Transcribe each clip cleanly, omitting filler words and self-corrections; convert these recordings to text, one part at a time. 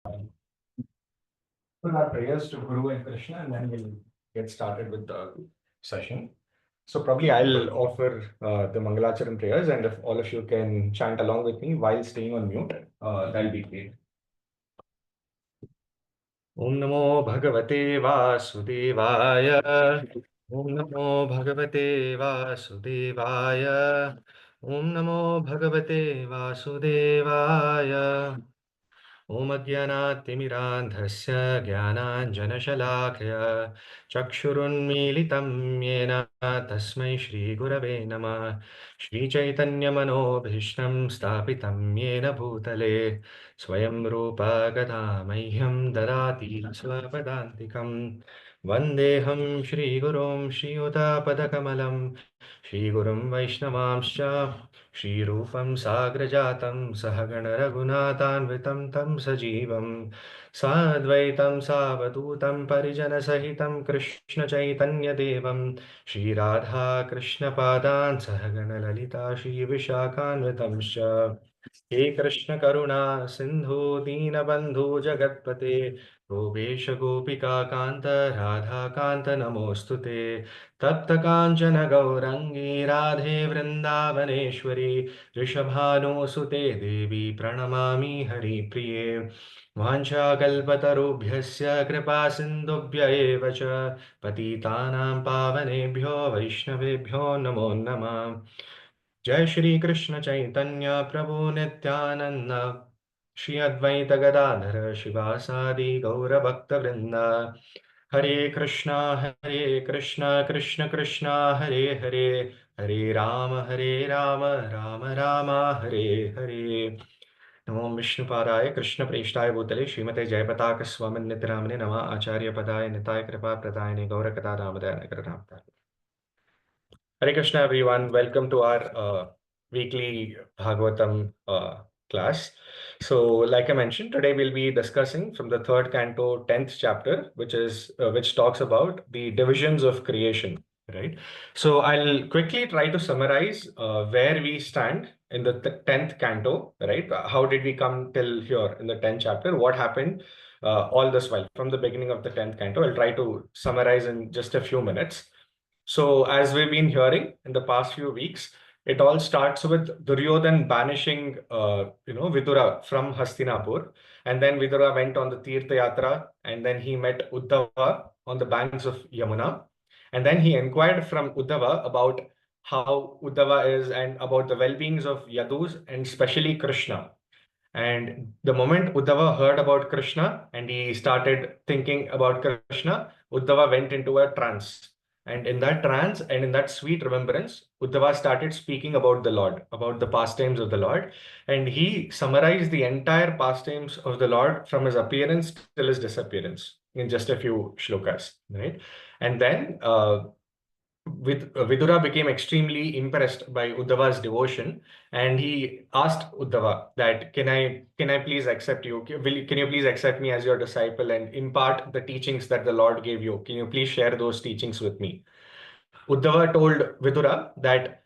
Put our prayers to Guru and Krishna, and then we'll get started with the session. So probably I'll offer the Mangalacharan prayers, and if all of you can chant along with me while staying on mute, that'll be great. Om Namo Bhagavate Vasudevaya. Om Namo Bhagavate Vasudevaya. Om Namo Bhagavate Vasudevaya. Om Ajnanatimidandhasya Jnananjanashalakaya Chakshurunmilitam Yena Tasmai Shri Gurave Namah. Shri Chaitanya Manobhishtam Stapitam Yena Bhutale Swayam Rupa Gadamahyam Darati Swapadantikam Vandeham Shri Gurum Shri Utapadakamalaam Shri Gurum Vaishnavamscha Shri Rupam Sagrajatam Sahagana Raghunathanvitam Tam Sajivam Sadvaitam Savadutam Parijana Sahitam Krishna Chaitanya Devam Shri Radha Krishna Padan Sahagana Lalita Shri Vishakhanvitam Sha हे कृष्ण करुणा सिंधु दीनबंधु जगत्पते गोपेश गोपिका कांत राधा कांत नमोस्तुते तप्त कांचन गौरंगी राधे वृंदावनेश्वरी ऋषभानुसुते देवी प्रणमामि हरिप्रिये वाञ्छाकल्पतरुभ्यस्य कृपा सिन्धुभ्य एव च पतितानां पावनेभ्यो वैष्णवेभ्यो नमो नमः जय श्री कृष्ण चैतन्य प्रभु नित्यानंद श्री अद्वैत गदाधर शिवासादि गौर भक्त वृंद हरे कृष्णा कृष्ण कृष्णा हरे हरे हरे राम राम राम हरे हरे नमो विष्णुपादाय कृष्ण प्रेष्ठाय भूतले श्रीमते जयपताक स्वामिन् नित्यनामिने नमः आचार्य पदाय निताय कृपा प्रदायिने गौरकथा दामोदर नगर Hare Krishna, everyone. Welcome to our weekly Bhagavatam class. So, like I mentioned, today we'll be discussing from the third canto, 10th chapter, which talks about the divisions of creation. Right. So, I'll quickly try to summarize where we stand in the 10th canto. Right. How did we come till here in the 10th chapter? What happened all this while from the beginning of the 10th canto? I'll try to summarize in just a few minutes. So, as we've been hearing in the past few weeks, it all starts with Duryodhan banishing, Vidura from Hastinapur. And then Vidura went on the Tirtha Yatra, and then he met Uddhava on the banks of Yamuna. And then he inquired from Uddhava about how Uddhava is and about the well-beings of Yadus and especially Krishna. And the moment Uddhava heard about Krishna and he started thinking about Krishna, Uddhava went into a trance. And in that trance and in that sweet remembrance, Uddhava started speaking about the Lord, about the pastimes of the Lord. And he summarized the entire pastimes of the Lord from his appearance till his disappearance in just a few shlokas, right? And then Vidura became extremely impressed by Uddhava's devotion, and he asked Uddhava that can I please accept you? Can you please accept me as your disciple and impart the teachings that the Lord gave you? Can you please share those teachings with me? Uddhava told Vidura that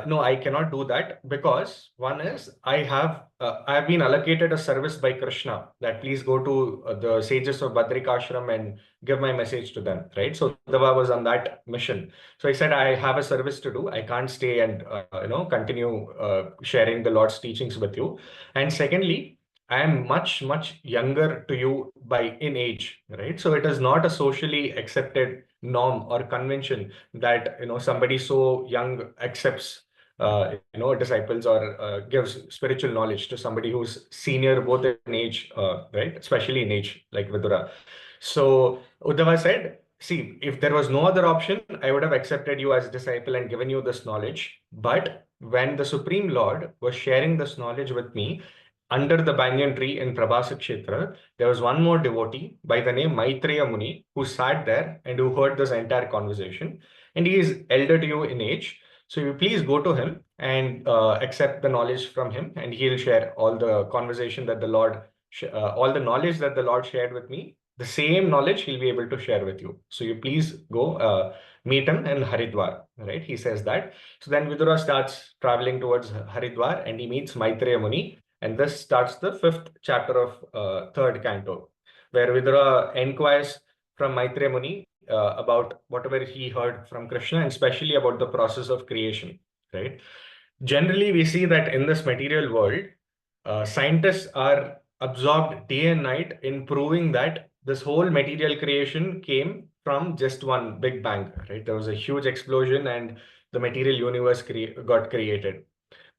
no, I cannot do that because one is I have been allocated a service by Krishna that please go to the sages of Badrikashram and give my message to them, right? So Uddhava was on that mission. So he said, I have a service to do. I can't stay and continue sharing the Lord's teachings with you. And secondly, I am much younger to you by in age, right? So it is not a socially accepted norm or convention that somebody so young accepts disciples or gives spiritual knowledge to somebody who's senior both in age, right? Especially in age, like Vidura. So Uddhava said, see, if there was no other option, I would have accepted you as a disciple and given you this knowledge. But when the Supreme Lord was sharing this knowledge with me, under the banyan tree in Prabhasa Kshetra, there was one more devotee by the name Maitreya Muni who sat there and who heard this entire conversation. And he is elder to you in age. So you please go to him and accept the knowledge from him, and he'll share all the conversation that the Lord, all the knowledge that the Lord shared with me. The same knowledge he'll be able to share with you. So you please go meet him in Haridwar, right? He says that. So then Vidura starts traveling towards Haridwar and he meets Maitreya Muni. And this starts the fifth chapter of third canto, where Vidura inquires from Maitreya Muni about whatever he heard from Krishna, and especially about the process of creation, right? Generally, we see that in this material world, scientists are absorbed day and night in proving that this whole material creation came from just one big bang, right? There was a huge explosion and the material universe got created.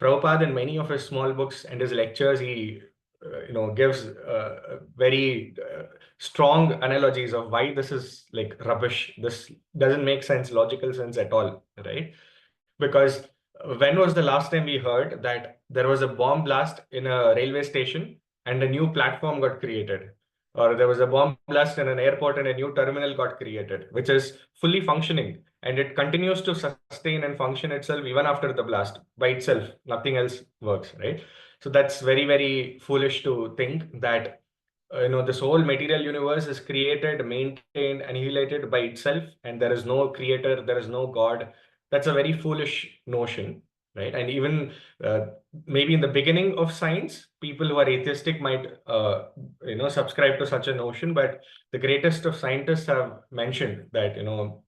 Prabhupada, in many of his small books and his lectures, he gives very strong analogies of why this is like rubbish. This doesn't make sense, logical sense at all, right? Because when was the last time we heard that there was a bomb blast in a railway station and a new platform got created? Or there was a bomb blast in an airport and a new terminal got created, which is fully functioning and it continues to sustain and function itself even after the blast by itself. Nothing else works, right? So that's very, very foolish to think that this whole material universe is created, maintained, annihilated by itself, and there is no creator, there is no God. That's a very foolish notion, right? And even uh, maybe in the beginning of science, people who are atheistic might, subscribe to such a notion. But the greatest of scientists have mentioned that,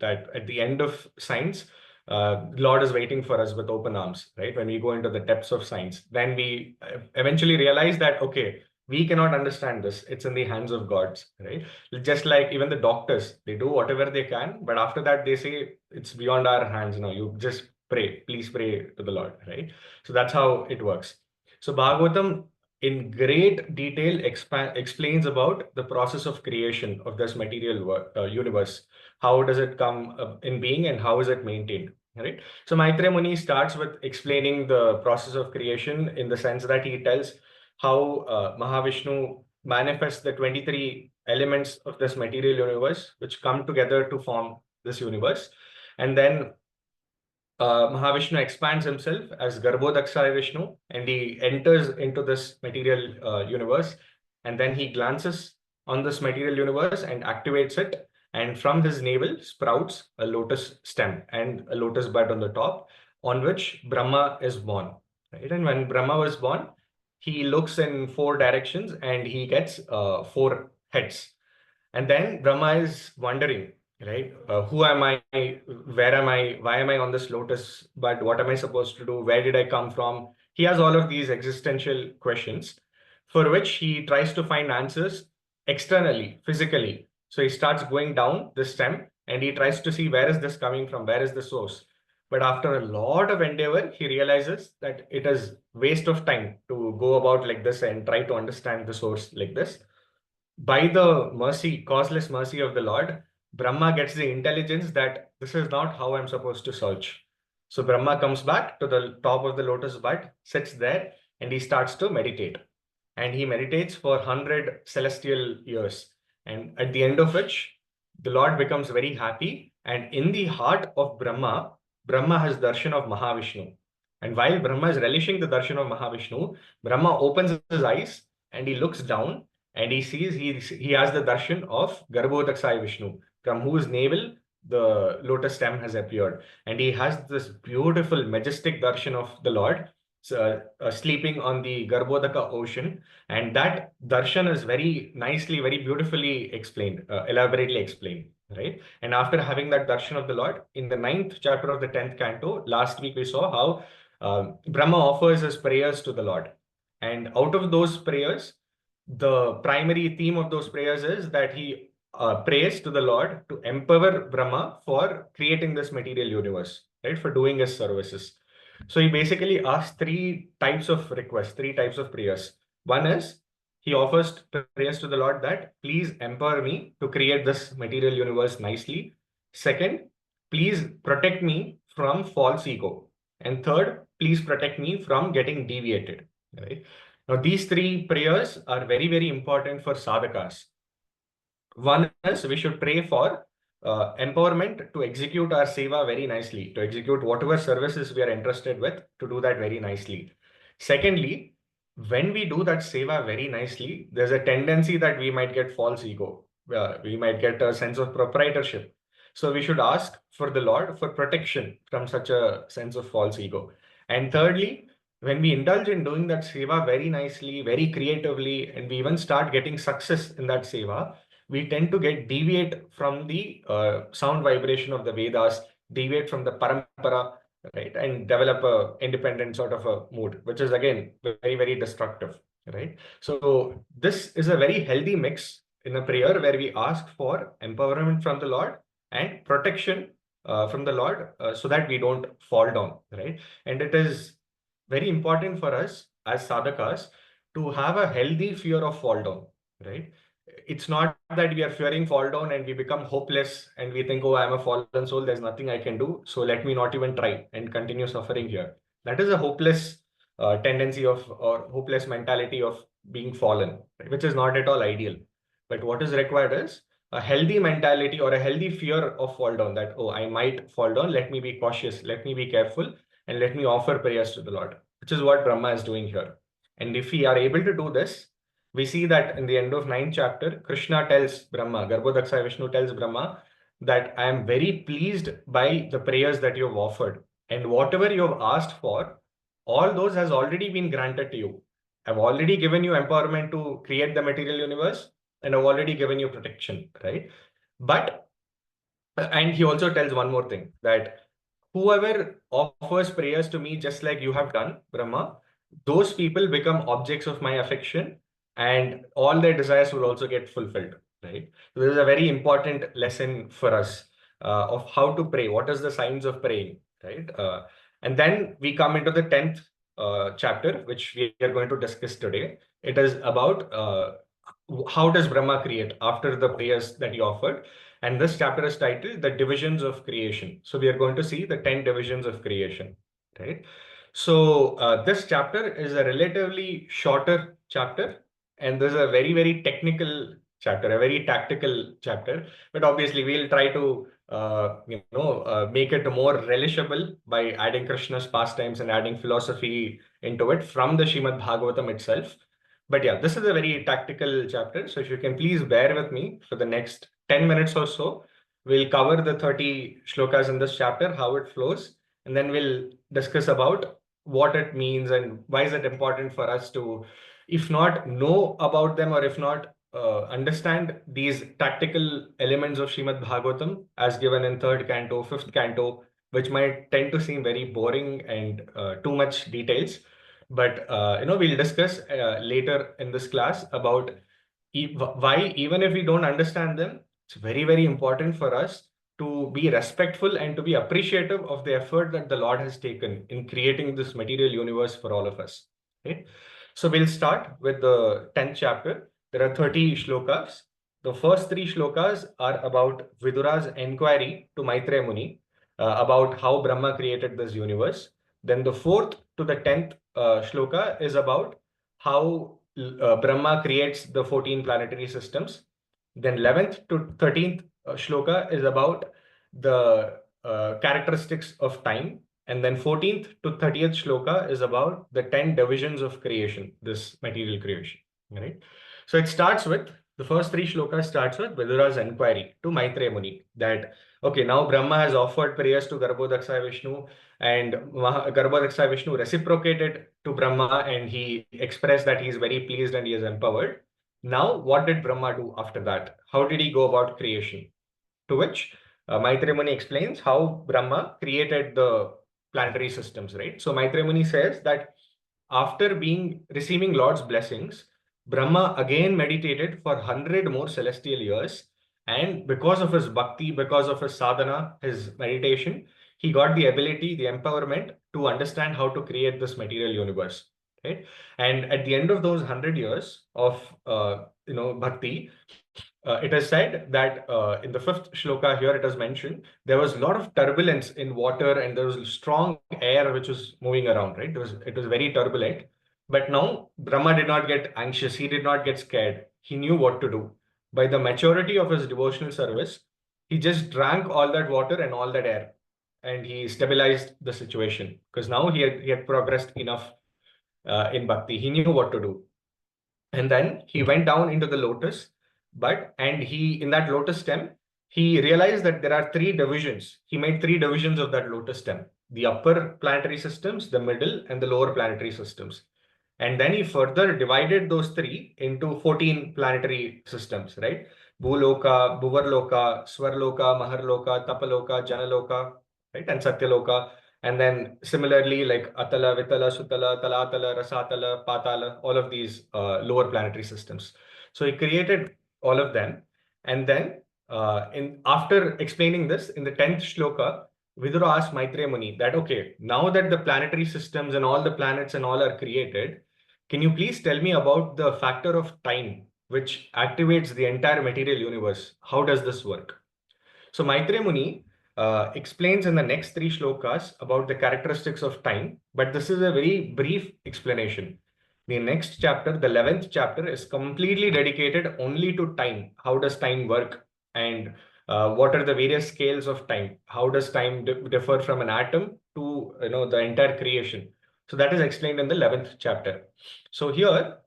that at the end of science, Lord is waiting for us with open arms, right? When we go into the depths of science, then we eventually realize that, okay, we cannot understand this. It's in the hands of gods, right? Just like even the doctors, they do whatever they can, but after that they say it's beyond our hands now. You just pray, please pray to the Lord, right? So that's how it works. So Bhagavatam in great detail explains about the process of creation of this material universe. How does it come in being and how is it maintained, right? So Maitreya Muni starts with explaining the process of creation in the sense that he tells how Mahavishnu manifests the 23 elements of this material universe, which come together to form this universe. And then Mahavishnu expands himself as Garbhodakshaya Vishnu and he enters into this material universe. And then he glances on this material universe and activates it. And from his navel sprouts a lotus stem and a lotus bud on the top, on which Brahma is born. Right? And when Brahma was born, he looks in four directions and he gets four heads. And then Brahma is wondering, right? Who am I? Where am I? Why am I on this lotus? But what am I supposed to do? Where did I come from? He has all of these existential questions for which he tries to find answers externally, physically. So he starts going down the stem and he tries to see where is this coming from? Where is the source? But after a lot of endeavor, he realizes that it is waste of time to go about like this and try to understand the source like this. By the mercy, causeless mercy of the Lord, Brahma gets the intelligence that this is not how I'm supposed to search. So Brahma comes back to the top of the lotus bud, sits there, and he starts to meditate. And he meditates for 100 celestial years. And at the end of which, the Lord becomes very happy. And in the heart of Brahma, Brahma has darshan of Mahavishnu. And while Brahma is relishing the darshan of Mahavishnu, Brahma opens his eyes and he looks down and he sees he has the darshan of Garbhodakshaya Vishnu, from whose navel the lotus stem has appeared. And he has this beautiful, majestic darshan of the Lord sleeping on the Garbhodaka ocean. And that darshan is very nicely, very beautifully explained, elaborately explained, right? And after having that darshan of the Lord, in the ninth chapter of the 10th canto, last week we saw how Brahma offers his prayers to the Lord. And out of those prayers, the primary theme of those prayers is that he prays to the Lord to empower Brahma for creating this material universe, right? For doing his services. So he basically asks three types of requests, three types of prayers. One is he offers prayers to the Lord that please empower me to create this material universe nicely. Second, please protect me from false ego. And third, please protect me from getting deviated. Right? Now, these three prayers are very, very important for sadhakas. One is we should pray for empowerment to execute our seva very nicely, to execute whatever services we are interested with, to do that very nicely. Secondly, when we do that seva very nicely, there's a tendency that we might get false ego. We might get a sense of proprietorship. So we should ask for the Lord for protection from such a sense of false ego. And thirdly, when we indulge in doing that seva very nicely, very creatively, and we even start getting success in that seva, we tend to get deviate from the sound vibration of the Vedas, deviate from the parampara, right, and develop a independent sort of a mood, which is again very, very destructive, right? So this is a very healthy mix in a prayer where we ask for empowerment from the Lord and protection from the Lord so that we don't fall down, right? And it is very important for us as sadhakas to have a healthy fear of fall down, right? It's not that we are fearing fall down and we become hopeless and we think, oh, I'm a fallen soul, there's nothing I can do, so let me not even try and continue suffering here. That is a hopeless tendency of or hopeless mentality of being fallen, right? Which is not at all ideal. But what is required is a healthy mentality or a healthy fear of fall down, that, oh, I might fall down, let me be cautious, let me be careful, and let me offer prayers to the Lord, which is what Brahma is doing here. And if we are able to do this, we see that in the end of ninth chapter, Krishna tells Brahma, Garbhodaksha Vishnu tells Brahma that I am very pleased by the prayers that you have offered. And whatever you have asked for, all those has already been granted to you. I've already given you empowerment to create the material universe, and I've already given you protection, right? But, and he also tells one more thing, that whoever offers prayers to me just like you have done, Brahma, those people become objects of my affection and all their desires will also get fulfilled, right? So this is a very important lesson for us of how to pray. What is the signs of praying, right? And then we come into the 10th chapter, which we are going to discuss today. It is about how does Brahma create after the prayers that he offered. And this chapter is titled The Divisions of Creation. So we are going to see the 10 divisions of creation, right? So this chapter is a relatively shorter chapter, and this is a very, very technical chapter, a very tactical chapter. But obviously, we'll try to make it more relishable by adding Krishna's pastimes and adding philosophy into it from the Srimad Bhagavatam itself. But yeah, this is a very tactical chapter. So if you can please bear with me for the next 10 minutes or so, we'll cover the 30 shlokas in this chapter, how it flows, and then we'll discuss about what it means and why is it important for us to, if not know about them or if not understand these tactical elements of Srimad Bhagavatam as given in third canto, fifth canto, which might tend to seem very boring and too much details. But we'll discuss later in this class about why, even if we don't understand them, it's very, very important for us to be respectful and to be appreciative of the effort that the Lord has taken in creating this material universe for all of us. Okay? So we'll start with the 10th chapter. There are 30 shlokas. The first three shlokas are about Vidura's inquiry to Maitreya Muni about how Brahma created this universe. Then the fourth to the 10th shloka is about how Brahma creates the 14 planetary systems. Then 11th to 13th shloka is about the characteristics of time. And then 14th to 30th shloka is about the 10 divisions of creation, this material creation, right? So it starts with, the first three shlokas starts with Vidura's inquiry to Maitreya Muni that, okay, now Brahma has offered prayers to Garbhodaksha Vishnu, and Garbhodaksha Vishnu reciprocated to Brahma and he expressed that he is very pleased and he is empowered. Now, what did Brahma do after that? How did he go about creation? To which Maitreya Muni explains how Brahma created the planetary systems, right? So Maitreya Muni says that after receiving Lord's blessings, Brahma again meditated for 100 more celestial years. And because of his bhakti, because of his sadhana, his meditation, he got the ability, the empowerment to understand how to create this material universe. Right? And at the end of those 100 years of bhakti, it is said that in the fifth shloka here, it is mentioned, there was a lot of turbulence in water and there was strong air which was moving around, right? It was very turbulent. But now Brahma did not get anxious. He did not get scared. He knew what to do. By the maturity of his devotional service, he just drank all that water and all that air and he stabilized the situation because now he had progressed enough in bhakti. He knew what to do. And then he went down into the lotus, and he, in that lotus stem, he realized that there are three divisions. He made three divisions of that lotus stem. the upper planetary systems, the middle, and the lower planetary systems. And then he further divided those three into 14 planetary systems, right? Bhuloka, Bhuvarloka, Swarloka, Maharloka, Tapaloka, Janaloka, right? And Satyaloka. And then similarly, like Atala, Vitala, Sutala, Talatala, Rasatala, Patala, all of these lower planetary systems. So he created all of them. And then after explaining this, in the 10th shloka, Vidura asked Maitreya Muni that, okay, now that the planetary systems and all the planets and all are created, can you please tell me about the factor of time which activates the entire material universe? How does this work? So Maitreya Muni explains in the next three shlokas about the characteristics of time, but this is a very brief explanation. The next chapter, the 11th chapter, is completely dedicated only to time. How does time work? And what are the various scales of time? How does time differ from an atom to the entire creation? So that is explained in the 11th chapter. So here,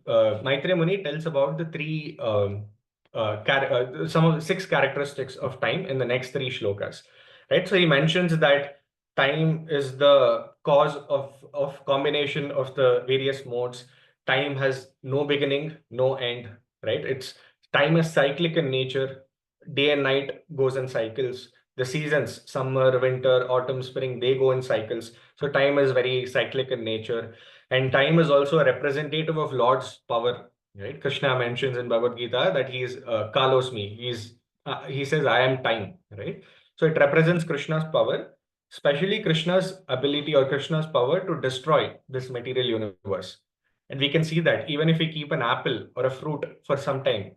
Maitreya Muni tells about the three some of the six characteristics of time in the next three shlokas, right? So he mentions that time is the cause of combination of the various modes. Time has no beginning, no end, right? Time is cyclic in nature. Day and night goes in cycles. The seasons, summer, winter, autumn, spring, they go in cycles. So time is very cyclic in nature. And time is also a representative of Lord's power. Right? Krishna mentions in Bhagavad Gita that he is Kalosmi. He says, I am time. Right? So it represents Krishna's power, especially Krishna's ability or Krishna's power to destroy this material universe. And we can see that even if we keep an apple or a fruit for some time,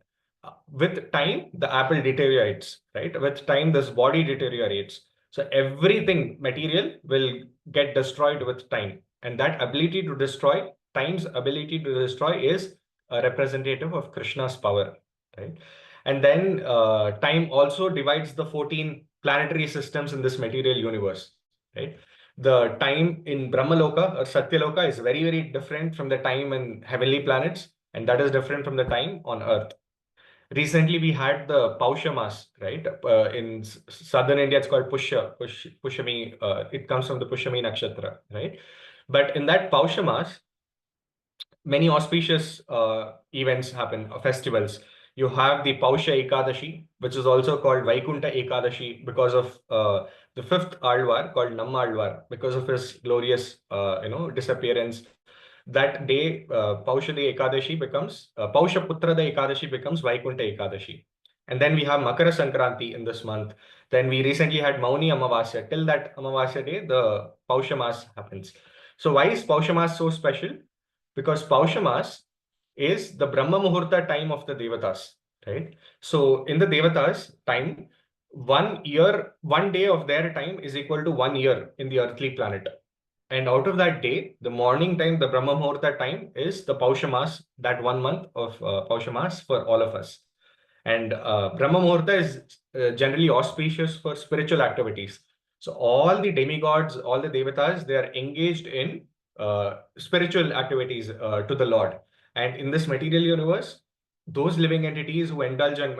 with time, the apple deteriorates, right? With time, this body deteriorates. So everything material will get destroyed with time. And that ability to destroy, time's ability to destroy is a representative of Krishna's power, right? And then time also divides the 14 planetary systems in this material universe, right? The time in Brahmaloka or Satyaloka is very, very different from the time in heavenly planets, and that is different from the time on Earth. Recently, we had the Pausha Mas, right? In southern India, it's called Pushami. It comes from the Pushami Nakshatra, right? But in that Pausha Mas, many auspicious events happen, festivals. You have the Pausha Ekadashi, which is also called Vaikunta Ekadashi because of the fifth Alvar called Nammalvar, because of his glorious, disappearance. That day, Paushadi Ekadashi becomes, Pausha Putrada Ekadashi becomes Vaikunta Ekadashi. And then we have Makara Sankranti in this month. Then we recently had Mauni Amavasya. Till that Amavasya day, the Pausha Mas happens. So why is Pausha Mas so special? Because Pausha Mas is the Brahma Muhurta time of the Devatas, right? So in the Devatas time, 1 year, 1 day of their time is equal to 1 year in the earthly planet. And out of that day, the morning time, the Brahma Muhurta time is the Pausha Mas, that 1 month of Pausha Mas for all of us. And Brahma Muhurta is generally auspicious for spiritual activities. So all the demigods, all the devatas, they are engaged in spiritual activities to the Lord. And in this material universe, those living entities who indulge in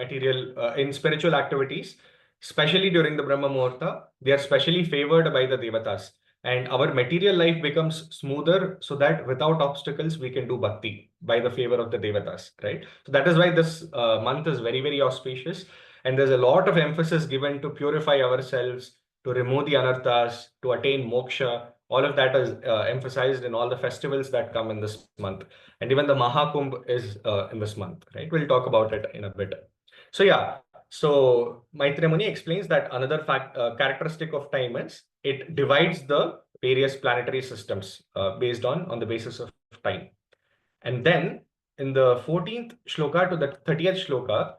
in spiritual activities, especially during the Brahma Muhurta, they are specially favored by the devatas. And our material life becomes smoother so that without obstacles, we can do bhakti by the favor of the devatas, right? So that is why this month is very, very auspicious. And there's a lot of emphasis given to purify ourselves, to remove the anarthas, to attain moksha. All of that is emphasized in all the festivals that come in this month. And even the Mahakumbh is in this month, right? We'll talk about it in a bit. So yeah, so Maitreya Muni explains that another characteristic of time is it divides the various planetary systems based on the basis of time. And then in the 14th shloka to the 30th shloka,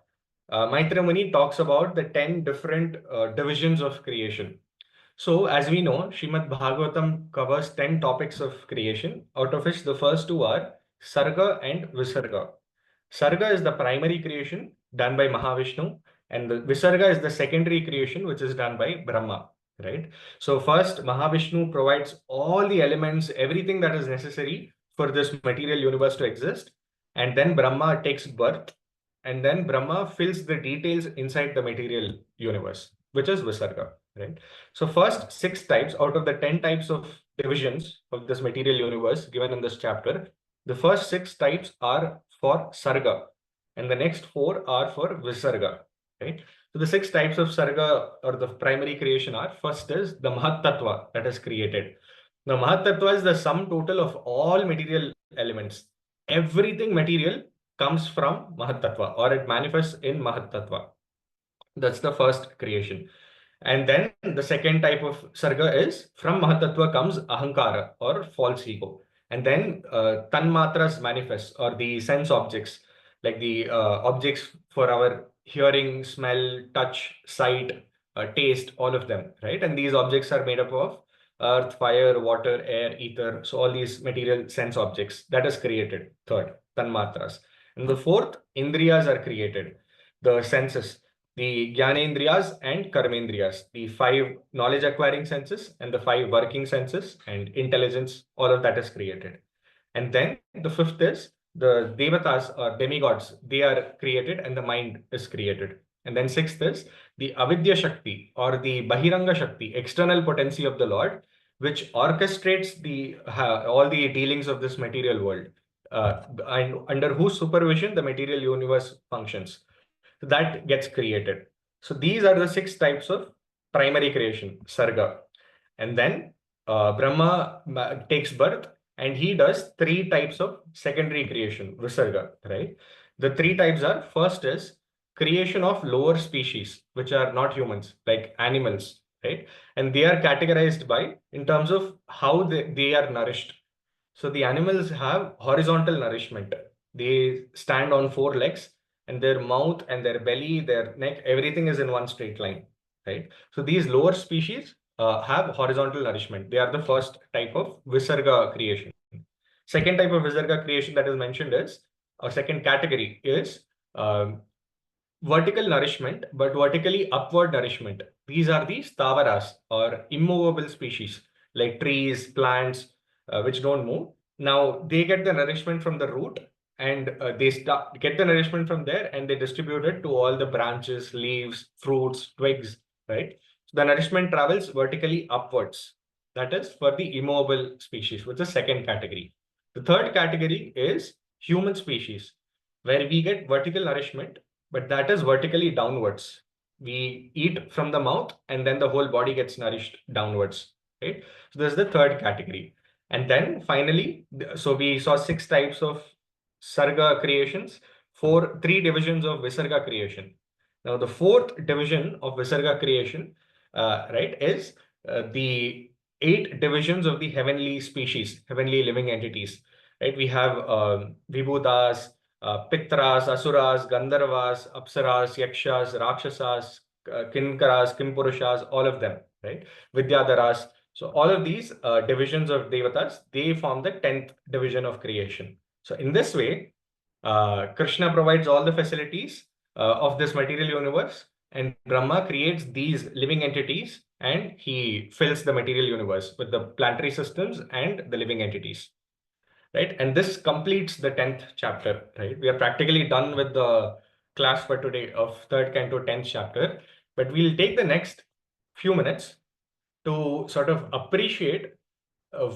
Maitreya Muni talks about the 10 different divisions of creation. So as we know, Srimad Bhagavatam covers 10 topics of creation, out of which the first two are Sarga and Visarga. Sarga is the primary creation done by Mahavishnu, and the Visarga is the secondary creation which is done by Brahma, right? So first, Mahavishnu provides all the elements, everything that is necessary for this material universe to exist, and then Brahma takes birth, and then Brahma fills the details inside the material universe, which is Visarga, right? So first 6 types out of the 10 types of divisions of this material universe given in this chapter, the first 6 types are for Sarga, and the next 4 are for Visarga, right? So the 6 types of Sarga or the primary creation are, first is the Mahat Tattva that is created. The Mahat Tattva is the sum total of all material elements. Everything material comes from Mahat Tattva, or it manifests in Mahat Tattva. That's the first creation. And then the second type of sarga is from Mahatattva comes ahankara or false ego. And then tanmatras manifest or the sense objects, like the objects for our hearing, smell, touch, sight, taste, all of them, right? And these objects are made up of earth, fire, water, air, ether. So all these material sense objects that is created. Third, tanmatras. And the fourth, indriyas are created. The senses, the Jnanendriyas and Karmendriyas, the 5 knowledge acquiring senses and the 5 working senses and intelligence, all of that is created. And then the fifth is the Devatas or demigods, they are created and the mind is created. And then sixth is the Avidya Shakti or the Bahiranga Shakti, external potency of the Lord, which orchestrates the all the dealings of this material world, and under whose supervision the material universe functions. So that gets created. So these are the 6 types of primary creation, Sarga. And then Brahma takes birth and he does 3 types of secondary creation, Visarga, right? The 3 types are, first is creation of lower species, which are not humans, like animals, right? And they are categorized by, in terms of how they are nourished. So the animals have horizontal nourishment. They stand on 4 legs and their mouth and their belly, their neck, everything is in one straight line, right? So these lower species have horizontal nourishment. They are the first type of Visarga creation. Second type of Visarga creation that is mentioned is, or second category is vertical nourishment, but vertically upward nourishment. These are the stavaras or immovable species like trees, plants, which don't move. Now they get the nourishment from the root and they get the nourishment from there and they distribute it to all the branches, leaves, fruits, twigs, right? So the nourishment travels vertically upwards. That is for the immovable species, which is second category. The third category is human species, where we get vertical nourishment, but that is vertically downwards. We eat from the mouth and then the whole body gets nourished downwards, right? So this is the third category. And then finally, so we saw 6 types of Sarga creations, 3 divisions of Visarga creation. Now the fourth division of Visarga creation, right, is the 8 divisions of the heavenly species, heavenly living entities, right? We have Vibhutas, Pitras, Asuras, Gandharvas, Apsaras, Yakshas, Rakshasas, Kinkaras, Kimpurushas, all of them, right? Vidyadharas. So all of these divisions of Devatas, they form the 10th division of creation. So in this way, Krishna provides all the facilities of this material universe, and Brahma creates these living entities and he fills the material universe with the planetary systems and the living entities, right? And this completes the 10th chapter, right? We are practically done with the class for today of third canto 10th chapter, but we'll take the next few minutes to sort of appreciate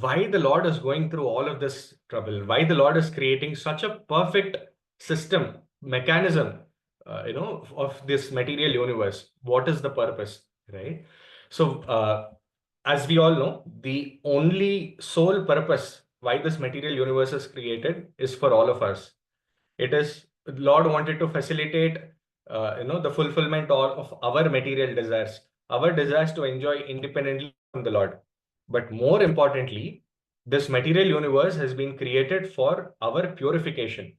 why the Lord is going through all of this trouble, why the Lord is creating such a perfect system, mechanism, of this material universe. What is the purpose, right? So, as we all know, the only sole purpose why this material universe is created is for all of us. It is Lord wanted to facilitate, the fulfillment of our material desires, our desires to enjoy independently from the Lord. But more importantly, this material universe has been created for our purification,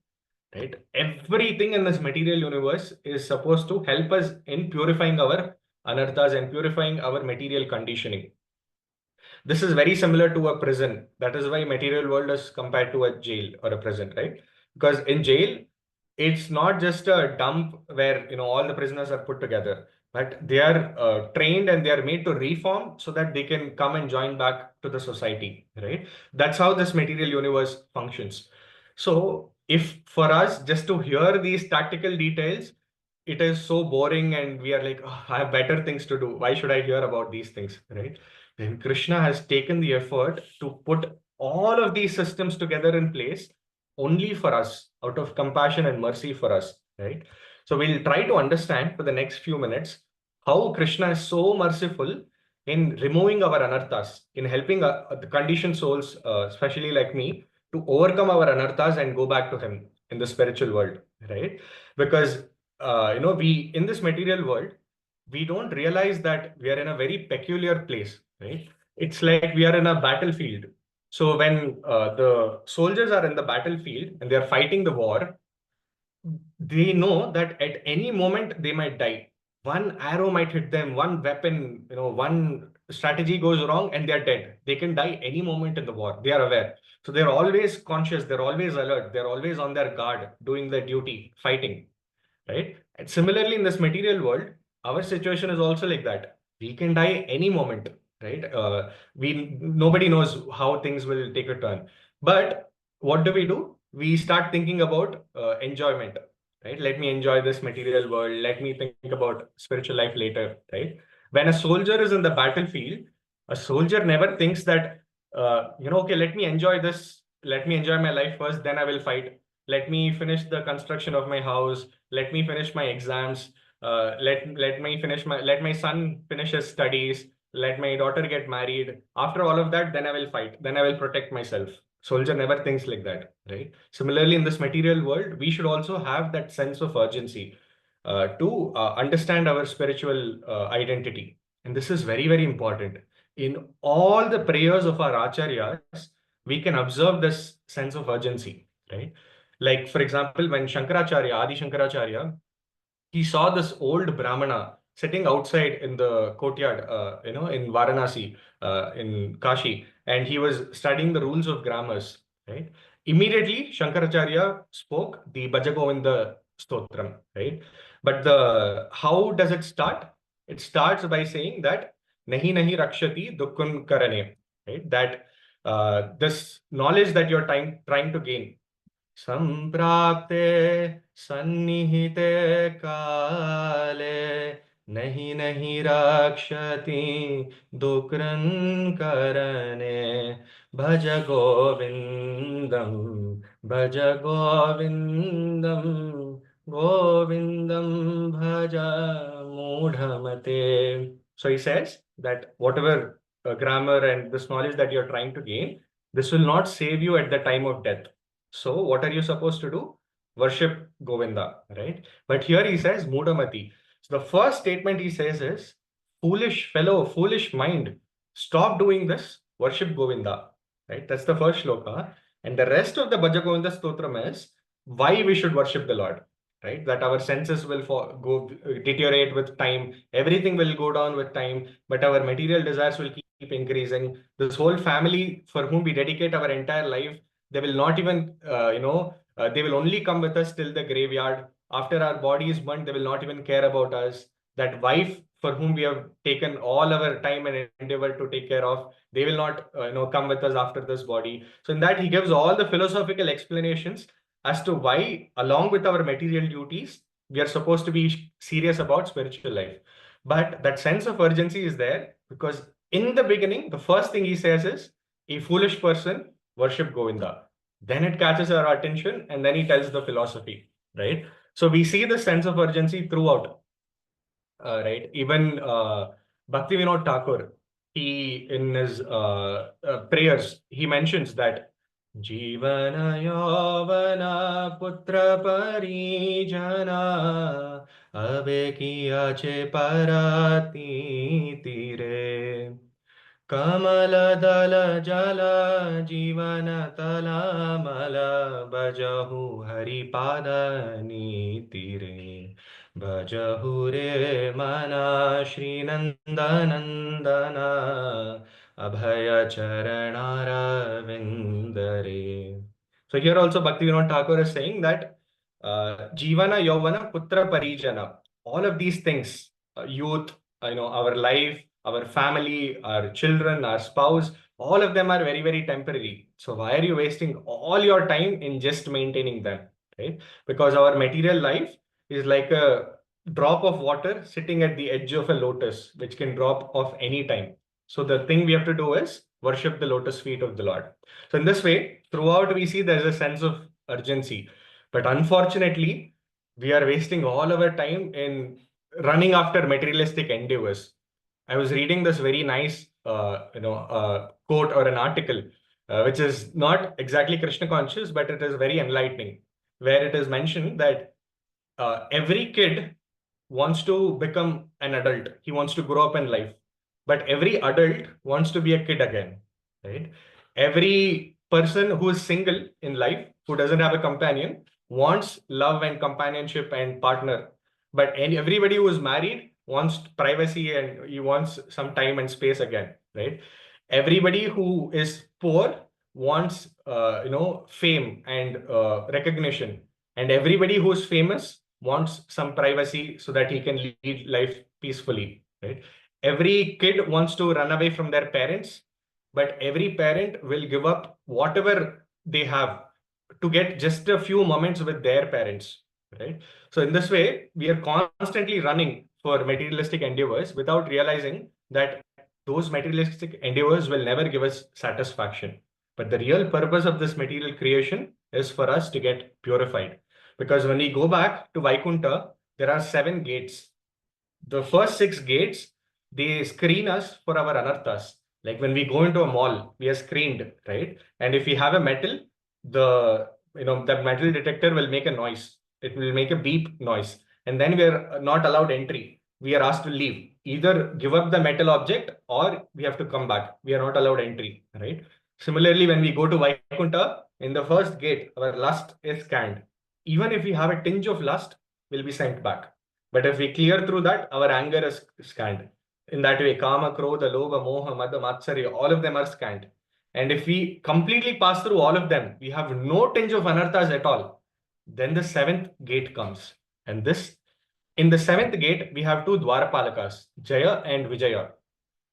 right? Everything in this material universe is supposed to help us in purifying our anarthas and purifying our material conditioning. This is very similar to a prison. That is why material world is compared to a jail or a prison, right? Because in jail, it's not just a dump where all the prisoners are put together, but they are trained and they are made to reform so that they can come and join back to the society, right? That's how this material universe functions. So if for us just to hear these tactical details, it is so boring and we are like, "Oh, I have better things to do. Why should I hear about these things?" Right? Then Krishna has taken the effort to put all of these systems together in place only for us, out of compassion and mercy for us, right? So we'll try to understand for the next few minutes how Krishna is so merciful in removing our anarthas, in helping the conditioned souls, especially like me, to overcome our anarthas and go back to Him in the spiritual world, right? Because we in this material world, we don't realize that we are in a very peculiar place, right? It's like we are in a battlefield. So when the soldiers are in the battlefield and they are fighting the war, they know that at any moment they might die. One arrow might hit them, one weapon, one strategy goes wrong and they're dead. They can die any moment in the war. They are aware. So they're always conscious, they're always alert, they're always on their guard, doing their duty, fighting, right? And similarly, in this material world, our situation is also like that. We can die any moment, right? We Nobody knows how things will take a turn. But what do? We start thinking about enjoyment, right? Let me enjoy this material world. Let me think about spiritual life later, right? When a soldier is in the battlefield, a soldier never thinks that, okay, let me enjoy this. Let me enjoy my life first, then I will fight. Let me finish the construction of my house. Let me finish my exams. Let my son finish his studies. Let my daughter get married. After all of that, then I will fight. Then I will protect myself. Soldier never thinks like that, right? Similarly, in this material world, we should also have that sense of urgency to understand our spiritual identity. And this is very, very important. In all the prayers of our acharyas, we can observe this sense of urgency, right? Like, for example, when Shankaracharya, Adi Shankaracharya, he saw this old Brahmana sitting outside in the courtyard, in Varanasi, in Kashi, and he was studying the rules of grammars, right? Immediately, Shankaracharya spoke the Bhajagovinda Stotram, right? But the how does it start? It starts by saying that Nahi Nahi Rakshati Dukkun Karane, right? That this knowledge that you're trying to gain, संप्राप्ते सन्निहिते काले नहीं नहीं रक्षति दुकृन् करणे भज गोविन्दं भज गोविन्दं गोविन्दं भज मूढ़मते. So he says that whatever grammar and this knowledge that you're trying to gain, this will not save you at the time of death. So what are you supposed to do? Worship Govinda, right? But here he says Mudamati. So the first statement he says is, foolish fellow, foolish mind, stop doing this, worship Govinda, right? That's the first shloka. And the rest of the Bhaja Govinda Stotram is why we should worship the Lord, right? That our senses will deteriorate with time, everything will go down with time, but our material desires will keep increasing. This whole family for whom we dedicate our entire life, they will not even, they will only come with us till the graveyard. After our body is burnt, they will not even care about us. That wife for whom we have taken all our time and endeavor to take care of, they will not, come with us after this body. So in that, he gives all the philosophical explanations as to why, along with our material duties, we are supposed to be serious about spiritual life. But that sense of urgency is there because in the beginning, the first thing he says is, a foolish person worship Govinda. Then it catches our attention and then he tells the philosophy, right? So we see the sense of urgency throughout, right? Even Bhakti Vinod Thakur, he in his prayers, he mentions that Jivana Yavana Putra Parijana Abe kiya che parati tire कमलदल जल जीवन तलमल बजहु हरिपाद नीतिरे भजहु रे मना श्रीनंदनंदन अभय चरणारविंदरे. So here also Bhakti Vinod Thakur is saying that Jivana, Yovana, Putra, Parijana, all of these things, youth, our life, our family, our children, our spouse, all of them are very, very temporary. So why are you wasting all your time in just maintaining them, right? Because our material life is like a drop of water sitting at the edge of a lotus, which can drop off any time. So the thing we have to do is worship the lotus feet of the Lord. So in this way, throughout we see there's a sense of urgency. But unfortunately, we are wasting all our time in running after materialistic endeavors. I was reading this very nice, quote or an article, which is not exactly Krishna conscious, but it is very enlightening, where it is mentioned that every kid wants to become an adult. He wants to grow up in life. But every adult wants to be a kid again, right? Every person who is single in life, who doesn't have a companion, wants love and companionship and partner. But everybody who is married wants privacy and he wants some time and space again, right? Everybody who is poor wants, fame and recognition. And everybody who is famous wants some privacy so that he can lead life peacefully, right? Every kid wants to run away from their parents, but every parent will give up whatever they have to get just a few moments with their parents, right? So in this way, we are constantly running for materialistic endeavors without realizing that those materialistic endeavors will never give us satisfaction. But the real purpose of this material creation is for us to get purified. Because when we go back to Vaikuntha, there are 7 gates. The first 6 gates, they screen us for our anarthas. Like when we go into a mall, we are screened, right? And if we have a metal, the metal detector will make a noise. It will make a beep noise. And then we are not allowed entry. We are asked to leave. Either give up the metal object or we have to come back. We are not allowed entry, right? Similarly, when we go to Vaikuntha, in the first gate, our lust is scanned. Even if we have a tinge of lust, we'll be sent back. But if we clear through that, our anger is scanned. In that way, Kama, Krodha, Lobha, Moha, Mada, Matsarya, all of them are scanned. And if we completely pass through all of them, we have no tinge of anarthas at all. Then the seventh gate comes. And in the seventh gate, we have two Dwarapalakas, Jaya and Vijaya.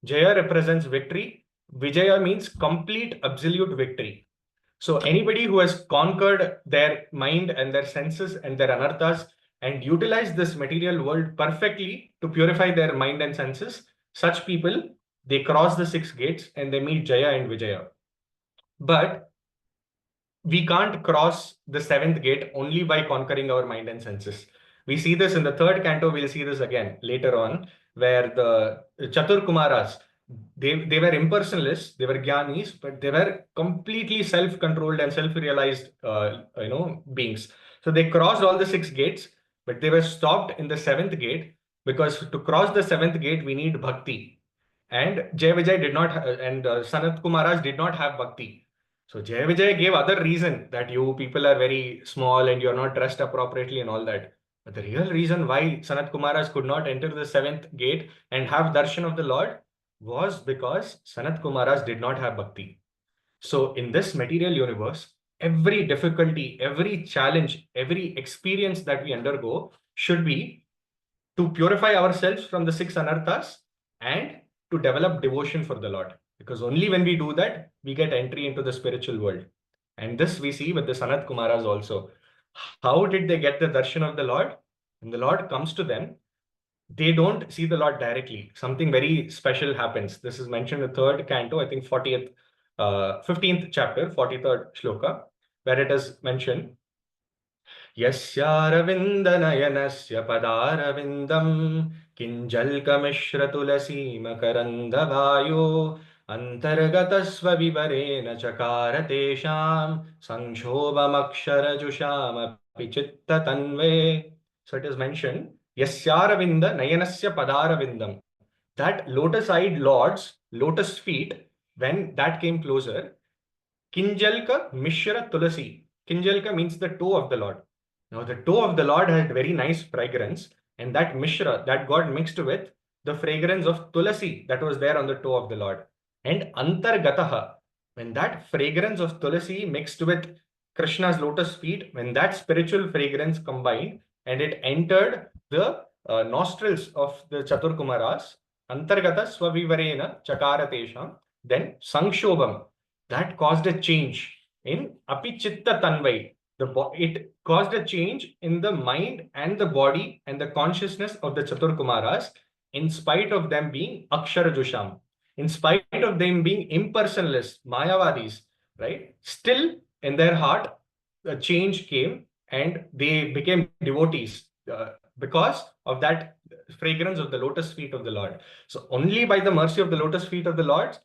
Jaya represents victory. Vijaya means complete, absolute victory. So anybody who has conquered their mind and their senses and their anarthas and utilized this material world perfectly to purify their mind and senses, such people, they cross the 6 gates and they meet Jaya and Vijaya. But we can't cross the 7th gate only by conquering our mind and senses. We see this in the third canto, we'll see this again later on, where the Chatur Kumaras, they were impersonalists, they were Gyanis, but they were completely self-controlled and self-realized beings. So they crossed all the 6 gates, but they were stopped in the 7th gate because to cross the 7th gate, we need bhakti. And Jay Vijay did not, and Sanat Kumaras did not have bhakti. So Jay Vijay gave other reason that you people are very small and you're not dressed appropriately and all that. But the real reason why Sanat Kumaras could not enter the 7th gate and have darshan of the Lord was because Sanat Kumaras did not have bhakti. So in this material universe, every difficulty, every challenge, every experience that we undergo should be to purify ourselves from the 6 anarthas and to develop devotion for the Lord. Because only when we do that, we get entry into the spiritual world. And this we see with the Sanat Kumaras also. How did they get the darshan of the Lord? When the Lord comes to them, they don't see the Lord directly. Something very special happens. This is mentioned in the third canto, I think 15th chapter, 43rd shloka, where it is mentioned, यस्यारविन्दनयनस्य पदारविन्दं किञ्जल्कमिश्रतुलसीमकरन्दवायो अन्तर्गतस्वविवरेण चकार तेषां संक्षोभमक्षरजुषामपि चित्ततन्वे. So it is mentioned, Yasyaravinda Nayanasya Padaravindam. That lotus-eyed Lord's lotus feet, when that came closer, Kinjalka Mishra Tulasi. Kinjalka means the toe of the Lord. Now, the toe of the Lord had very nice fragrance, and that Mishra that got mixed with the fragrance of Tulasi that was there on the toe of the Lord. And Antargataha, when that fragrance of Tulasi mixed with Krishna's lotus feet, when that spiritual fragrance combined and it entered the nostrils of the Chatur Kumaras, Antargata Swavivarena Chakaratesham, then Sankshobham, that caused a change in Apichitta Tanvai. it caused a change in the mind and the body and the consciousness of the Chatur Kumaras, in spite of them being Akshara Jusham, in spite of them being impersonalists, Mayavadis, right? Still, in their heart, a change came and they became devotees because of that fragrance of the lotus feet of the Lord. So, only by the mercy of the lotus feet of the Lord's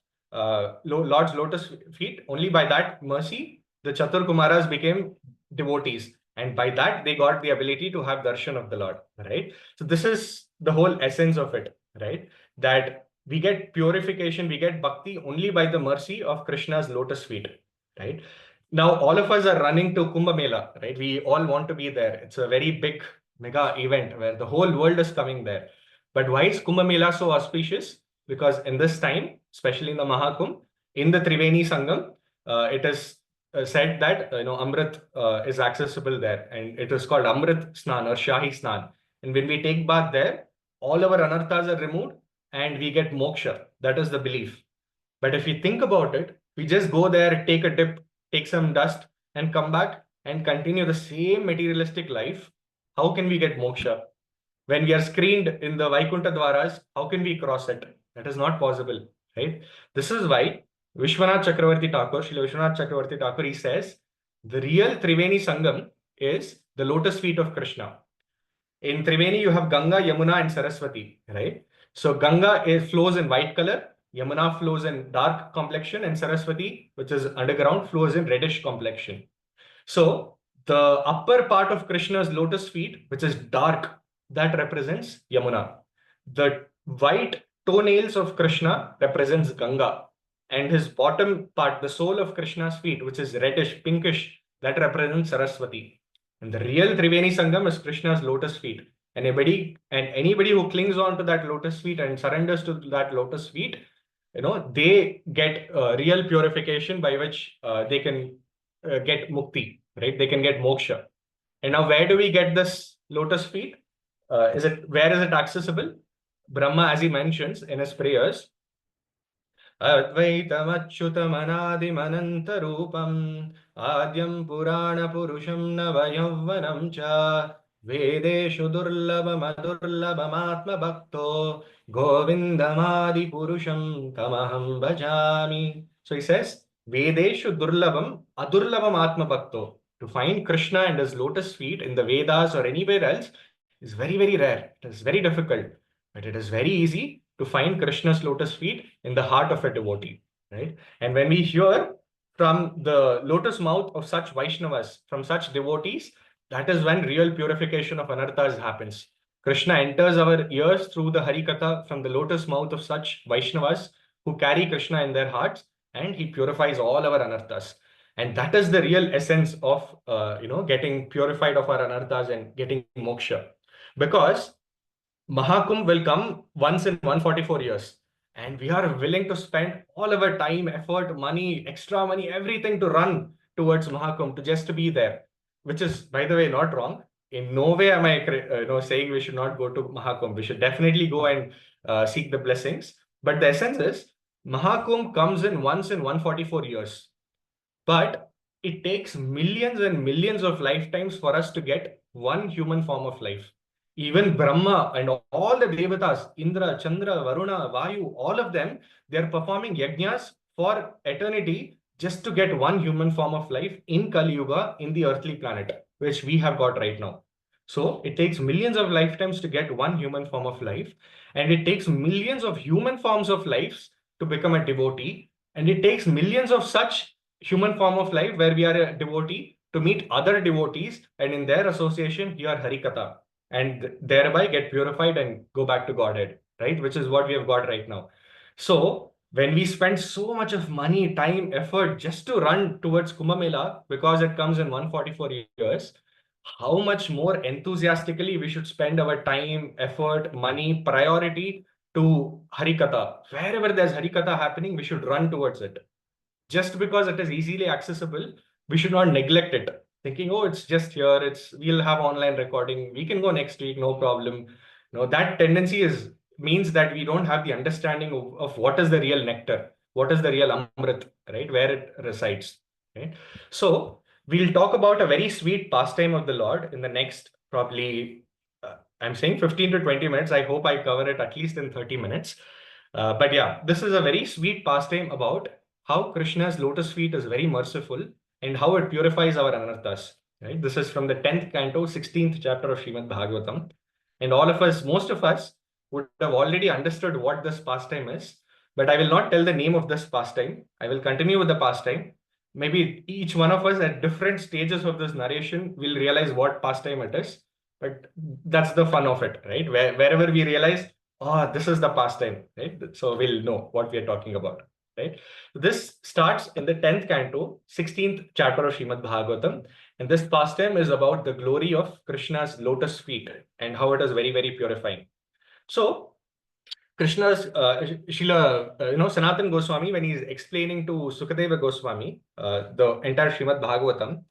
lotus feet, only by that mercy, the Chatur Kumaras became devotees. And by that, they got the ability to have darshan of the Lord, right? So this is the whole essence of it, right? That we get purification, we get bhakti only by the mercy of Krishna's lotus feet, right? Now, all of us are running to Kumbh Mela, right? We all want to be there. It's a very big mega event where the whole world is coming there. But why is Kumbh Mela so auspicious? Because in this time, especially in the Mahakumbh, in the Triveni Sangam, it is said that Amrit is accessible there, and it is called Amrit Snan or Shahi Snan. And when we take bath there, all our anarthas are removed and we get moksha. That is the belief. But if you think about it, we just go there, take a dip, take some dust, and come back and continue the same materialistic life. How can we get moksha? When we are screened in the Vaikuntha Dwaras, how can we cross it? That is not possible, right? This is why Vishwanath Chakravarti Thakur, Srila Vishwanath Chakravarti Thakur, he says, the real Triveni Sangam is the lotus feet of Krishna. In Triveni, you have Ganga, Yamuna, and Saraswati, right? So Ganga flows in white color, Yamuna flows in dark complexion, and Saraswati, which is underground, flows in reddish complexion. So the upper part of Krishna's lotus feet, which is dark, that represents Yamuna. The white toenails of Krishna represents Ganga. And his bottom part, the sole of Krishna's feet, which is reddish, pinkish, that represents Saraswati. And the real Triveni Sangam is Krishna's lotus feet. And anybody who clings on to that lotus feet and surrenders to that lotus feet, they get real purification by which they can get mukti, right? They can get moksha. And now, where do we get this lotus feet? Where is it accessible? Brahma, as he mentions in his prayers, Advaitamachyutamanadimanantarupam Adyam Purana Purusham Navayavvanam Cha Vedeshu Durlabhamadurlabhamatma Bhakto Govindamadi Purusham Tamaham Bhajami. So he says, Vedeshu Durlabham Adurlabham Atma Bhakto. To find Krishna and his lotus feet in the Vedas or anywhere else is very, very rare. It is very difficult, but it is very easy to find Krishna's lotus feet in the heart of a devotee, right? And when we hear from the lotus mouth of such Vaishnavas, from such devotees, that is when real purification of anarthas happens. Krishna enters our ears through the Harikatha from the lotus mouth of such Vaishnavas who carry Krishna in their hearts, and he purifies all our anarthas. And that is the real essence of, getting purified of our anarthas and getting moksha. Because Mahakumbh will come once in 144 years. And we are willing to spend all our time, effort, money, extra money, everything to run towards Mahakumbh, to just to be there, which is, by the way, not wrong. In no way am I saying we should not go to Mahakumbh. We should definitely go and seek the blessings. But the essence is, Mahakumbh comes in once in 144 years. But it takes millions and millions of lifetimes for us to get one human form of life. Even Brahma and all the Devatas, Indra, Chandra, Varuna, Vayu, all of them, they are performing yajnas for eternity just to get one human form of life in Kali Yuga in the earthly planet, which we have got right now. So it takes millions of lifetimes to get one human form of life, and it takes millions of human forms of lives to become a devotee, and it takes millions of such human form of life where we are a devotee to meet other devotees, and in their association hear Harikatha, and thereby get purified and go back to Godhead, right? Which is what we have got right now. So when we spend so much of money, time, effort just to run towards Kumbh Mela because it comes in 144 years, how much more enthusiastically we should spend our time, effort, money, priority to Harikatha. Wherever there's Harikatha happening, we should run towards it. Just because it is easily accessible, we should not neglect it, thinking, oh, it's just here, we'll have online recording, we can go next week, no problem. No, that tendency means that we don't have the understanding of what is the real nectar, what is the real Amrit, right? Where it resides, right? So We'll talk about a very sweet pastime of the Lord in the next probably, I'm saying 15 to 20 minutes. I hope I cover it at least in 30 minutes. But yeah, this is a very sweet pastime about how Krishna's lotus feet is very merciful and how it purifies our anarthas. Right? This is from the 10th canto, 16th chapter of Srimad Bhagavatam. And all of us, most of us, would have already understood what this pastime is. But I will not tell the name of this pastime. I will continue with the pastime. Maybe each one of us at different stages of this narration will realize what pastime it is. But that's the fun of it, right? Wherever we realize, oh, this is the pastime, right? So we'll know what we are talking about, right? This starts in the 10th canto, 16th chapter of Srimad Bhagavatam. And this pastime is about the glory of Krishna's lotus feet and how it is very, very purifying. So Krishna's Srila, Sanatan Goswami, when he's explaining to Sukadeva Goswami, the entire Srimad Bhagavatam,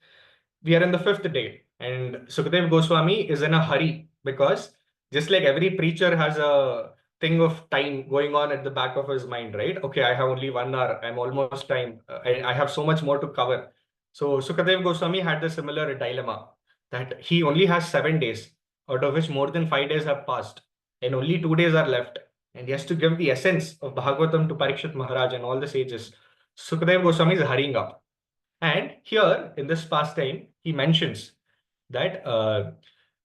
we are in the fifth day, and Sukadeva Goswami is in a hurry because just like every preacher has a thing of time going on at the back of his mind, right? Okay, I have only 1 hour. I'm almost time. I have so much more to cover. So Sukadeva Goswami had the similar dilemma that he only has 7 days, out of which more than 5 days have passed, and only 2 days are left. And he has to give the essence of Bhagavatam to Parikshit Maharaj and all the sages. Sukadeva Goswami is hurrying up. And here in this pastime, he mentions that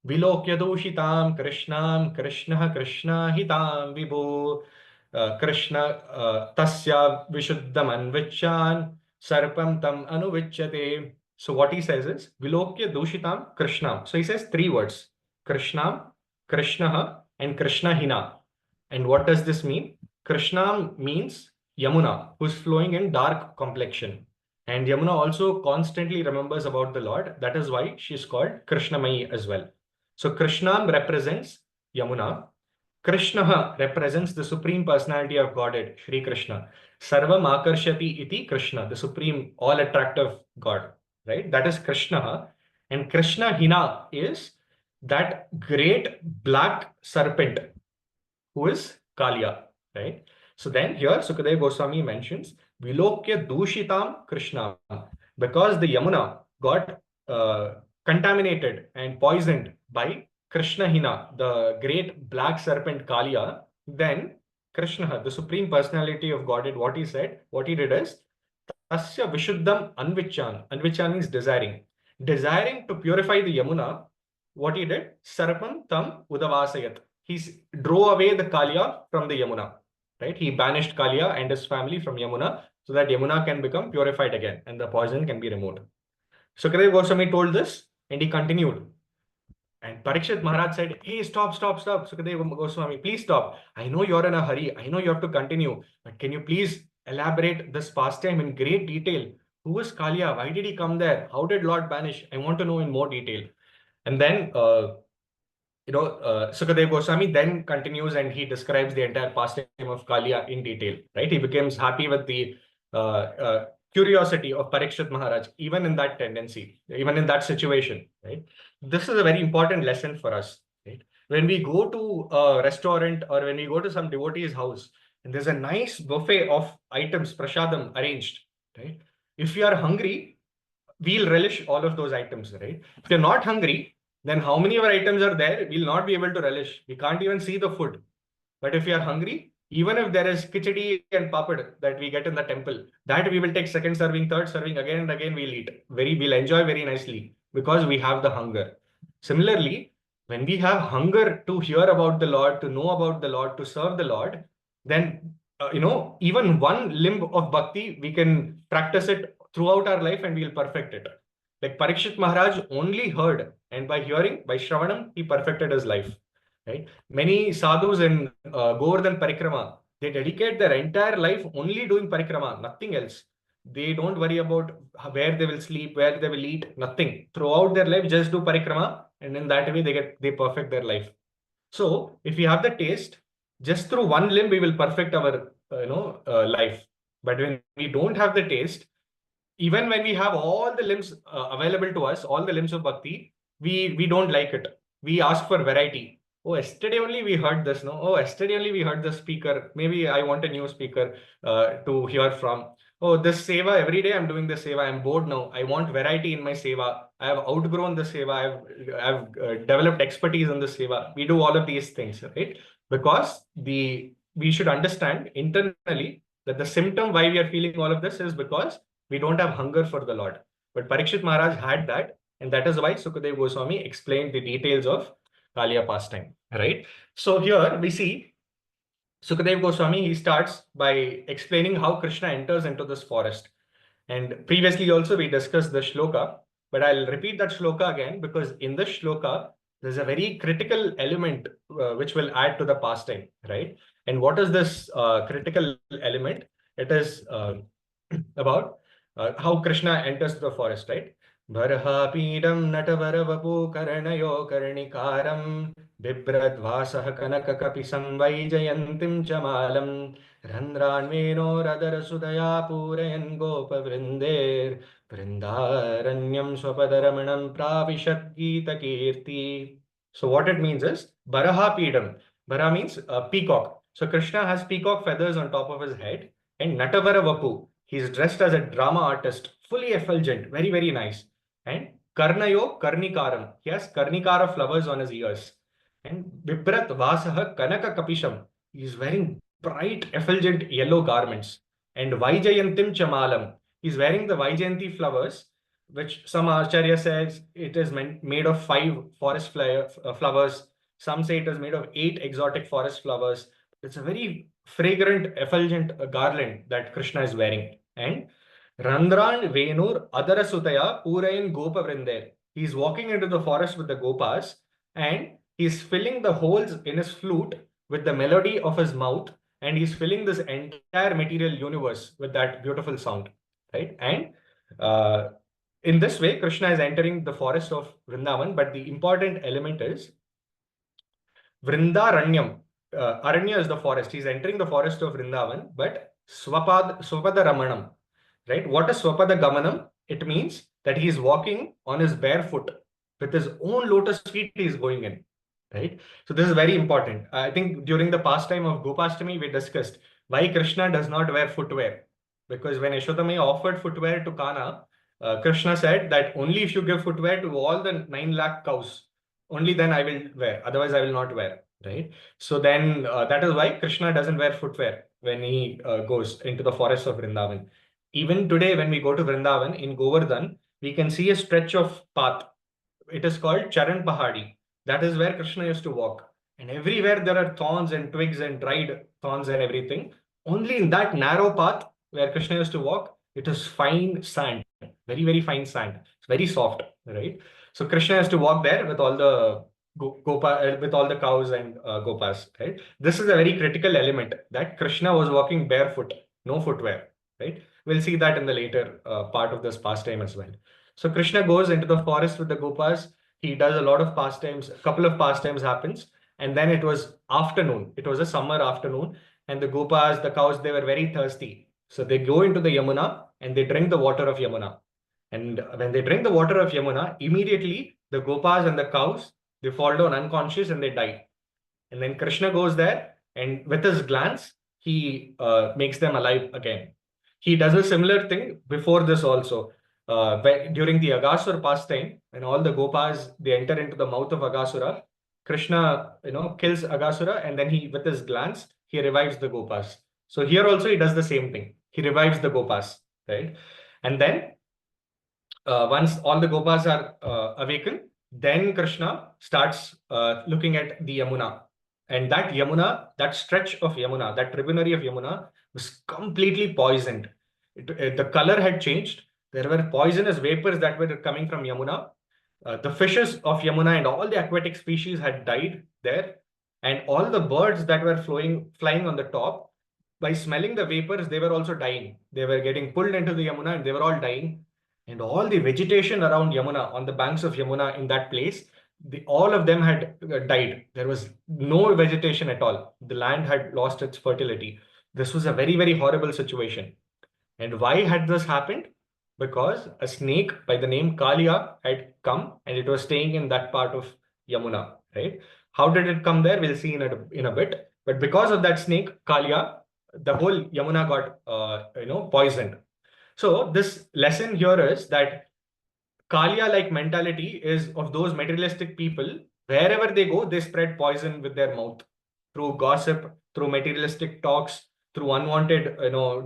Vilokya doshitam Krishnam Krishna Krishna hitam Vibhu Krishna tasya vishuddham anvichan sarpam tam anuvichyate. So what he says is Vilokya doshitam Krishnam. So he says 3 words: Krishnam, Krishna, and Krishna hina. And what does this mean? Krishna means Yamuna, who's flowing in dark complexion. And Yamuna also constantly remembers about the Lord. That is why she is called Krishnamayi as well. So Krishna represents Yamuna. Krishna represents the Supreme Personality of Godhead, Shri Krishna. Sarvam Akarshati iti Krishna, the Supreme all-attractive God. Right? That is Krishna. And Krishna Hina is that great black serpent who is Kalia, right? So then here Sukadeva Goswami mentions Vilokya Dushitam Krishna, because the Yamuna got contaminated and poisoned by Krishna Hina, the great black serpent Kalia. Then Krishna, the Supreme Personality of Godhead, what he did is Tasya Vishuddham Anvichan. Anvichan means desiring. Desiring to purify the Yamuna, what he did? Sarpam Tam Udavasayat. He drove away the Kalya from the Yamuna. Right? He banished Kalya and his family from Yamuna so that Yamuna can become purified again and the poison can be removed. Sukadeva Goswami told this and he continued. And Parikshit Maharaj said, hey, stop. Sukadeva Goswami, please stop. I know you're in a hurry. I know you have to continue. But can you please elaborate this pastime in great detail? Who was Kalia? Why did he come there? How did Lord banish? I want to know in more detail. And then, Sukadeva Goswami then continues and he describes the entire pastime of Kalia in detail, right? He becomes happy with the curiosity of Parikshit Maharaj, even in that tendency, even in that situation, right? This is a very important lesson for us, right? When we go to a restaurant or when we go to some devotee's house and there's a nice buffet of items, prasadam arranged, right? If you are hungry, we'll relish all of those items, right? If you're not hungry, then how many of our items are there? We'll not be able to relish. We can't even see the food. But if you are hungry, even if there is khichdi and papad that we get in the temple, that we will take second serving, third serving, again and again we'll eat. We'll enjoy very nicely because we have the hunger. Similarly, when we have hunger to hear about the Lord, to know about the Lord, to serve the Lord, then even one limb of bhakti, we can practice it throughout our life and we'll perfect it. Like Parikshit Maharaj only heard, and by hearing, by Shravanam, he perfected his life. Right? Many sadhus in Govardhan Parikrama, they dedicate their entire life only doing Parikrama, nothing else. They don't worry about where they will sleep, where they will eat, nothing. Throughout their life, just do Parikrama, and in that way they perfect their life. So if we have the taste, just through one limb we will perfect our life. But when we don't have the taste, even when we have all the limbs available to us, all the limbs of bhakti, we don't like it. We ask for variety. Oh, yesterday only we heard this, no? Oh, yesterday only we heard the speaker. Maybe I want a new speaker to hear from. oh, this seva, every day I'm doing this seva, I'm bored now. I want variety in my seva. I have outgrown the seva. I've developed expertise in the seva. We do all of these things, right? Because we should understand internally that the symptom why we are feeling all of this is because we don't have hunger for the Lord. But Parikshit Maharaj had that, and that is why Sukadev Goswami explained the details of Kaliya pastime, right? So here we see Sukadev Goswami, he starts by explaining how Krishna enters into this forest. And previously also we discussed the shloka, but I'll repeat that shloka again because in this shloka, there's a very critical element which will add to the pastime, right? And what is this critical element? It is about how Krishna enters the forest, right? Bharahapidam natavara karanayo karnikaram बिभ्रद्वासः कनककपिशं वैजयन्तीं च मालं रन्ध्रान्वेणोरदरसुधया पूरयन् गोपवृन्देर्वृन्दारण्यं स्वपदरमणं प्राविशद्गीतकीर्ति. So what it means is Baraha Pedam. Bara means peacock. So Krishna has peacock feathers on top of his head, and Natavara Vapu. He's dressed as a drama artist, fully effulgent, very, very nice. And Karnayo Karnikaram. He has Karnikara flowers on his ears. And Bibrat Vasaha Kanaka Kapisham. He is wearing bright, effulgent yellow garments. And Vaijayantim Chamalam. He's wearing the Vaijayanti flowers, which some Acharya says it is made of 5 forest flowers. Some say it is made of 8 exotic forest flowers. It's a very fragrant, effulgent garland that Krishna is wearing. And Randran Venur Adarasutaya Purayan Gopa Vrinder. He's walking into the forest with the Gopas and he's filling the holes in his flute with the melody of his mouth, and he's filling this entire material universe with that beautiful sound, right? And in this way, Krishna is entering the forest of Vrindavan, but the important element is Vrindaranyam. Aranya is the forest. He's entering the forest of Vrindavan, but Swapada Ramanam, right? What is Swapada Gamanam? It means that he is walking on his barefoot with his own lotus feet. He is going in, right? So this is very important. I think during the pastime of Gopastami, we discussed why Krishna does not wear footwear. Because when Yashodamaya offered footwear to Kana, Krishna said that only if you give footwear to all the 9 lakh cows, only then I will wear. Otherwise, I will not wear, right? So then that is why Krishna doesn't wear footwear when he goes into the forest of Vrindavan. Even today, when we go to Vrindavan in Govardhan, we can see a stretch of path. It is called Charan Pahadi. That is where Krishna used to walk. And everywhere there are thorns and twigs and dried thorns and everything. Only in that narrow path where Krishna used to walk, it is fine sand, very, very fine sand. It's very soft, right? So Krishna has to walk there with all the with all the cows and gopas, right? This is a very critical element that Krishna was walking barefoot, no footwear, right? We'll see that in the later part of this pastime as well. So Krishna goes into the forest with the gopas. He does a lot of pastimes. A couple of pastimes happens, and then it was afternoon. It was a summer afternoon, and the gopas, the cows, they were very thirsty. So they go into the Yamuna and they drink the water of Yamuna. And when they drink the water of Yamuna, immediately the gopas and the cows, they fall down unconscious and they die. And then Krishna goes there and with his glance, he makes them alive again. He does a similar thing before this also. During the Agasura pastime, when all the gopas, they enter into the mouth of Agasura, Krishna, kills Agasura, and then he, with his glance, he revives the gopas. So here also he does the same thing. He revives the gopas, right? And then once all the gopas are awakened, then Krishna starts looking at the Yamuna. And that Yamuna, that stretch of Yamuna, that tributary of Yamuna was completely poisoned. The color had changed. There were poisonous vapors that were coming from Yamuna. The fishes of Yamuna and all the aquatic species had died there. And all the birds that were flying on the top, by smelling the vapors, they were also dying. They were getting pulled into the Yamuna and they were all dying. And all the vegetation around Yamuna, on the banks of Yamuna in that place, all of them had died. There was no vegetation at all. The land had lost its fertility. This was a very, very horrible situation. And why had this happened? Because a snake by the name Kaliya had come and it was staying in that part of Yamuna, right? How did it come there? We'll see in a bit. But because of that snake, Kaliya, the whole Yamuna got, poisoned. So this lesson here is that Kalia-like mentality is of those materialistic people. Wherever they go, they spread poison with their mouth through gossip, through materialistic talks, through unwanted,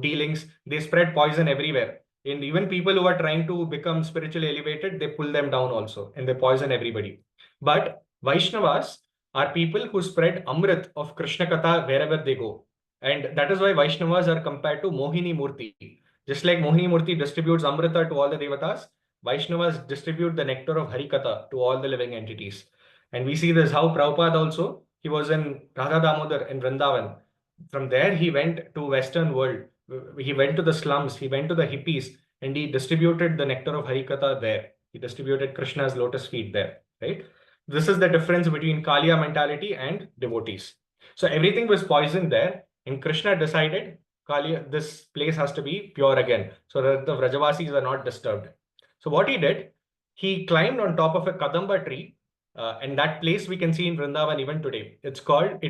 dealings. They spread poison everywhere. And even people who are trying to become spiritually elevated, they pull them down also, and they poison everybody. But Vaishnavas are people who spread Amrit of Krishna Katha wherever they go. And that is why Vaishnavas are compared to Mohini Murti. Just like Mohini Murti distributes Amrita to all the Devatas, Vaishnavas distribute the nectar of Harikatha to all the living entities. And we see this how Prabhupada also, he was in Radha Damodar in Vrindavan. From there, he went to Western world. He went to the slums, he went to the hippies, and he distributed the nectar of Harikatha there. He distributed Krishna's lotus feet there, right? This is the difference between Kaliya mentality and devotees. So everything was poisoned there, and Krishna decided Kaliya, this place has to be pure again, so that the Vrajavasis are not disturbed. So what he did, he climbed on top of a Kadamba tree, and that place we can see in Vrindavan even today. It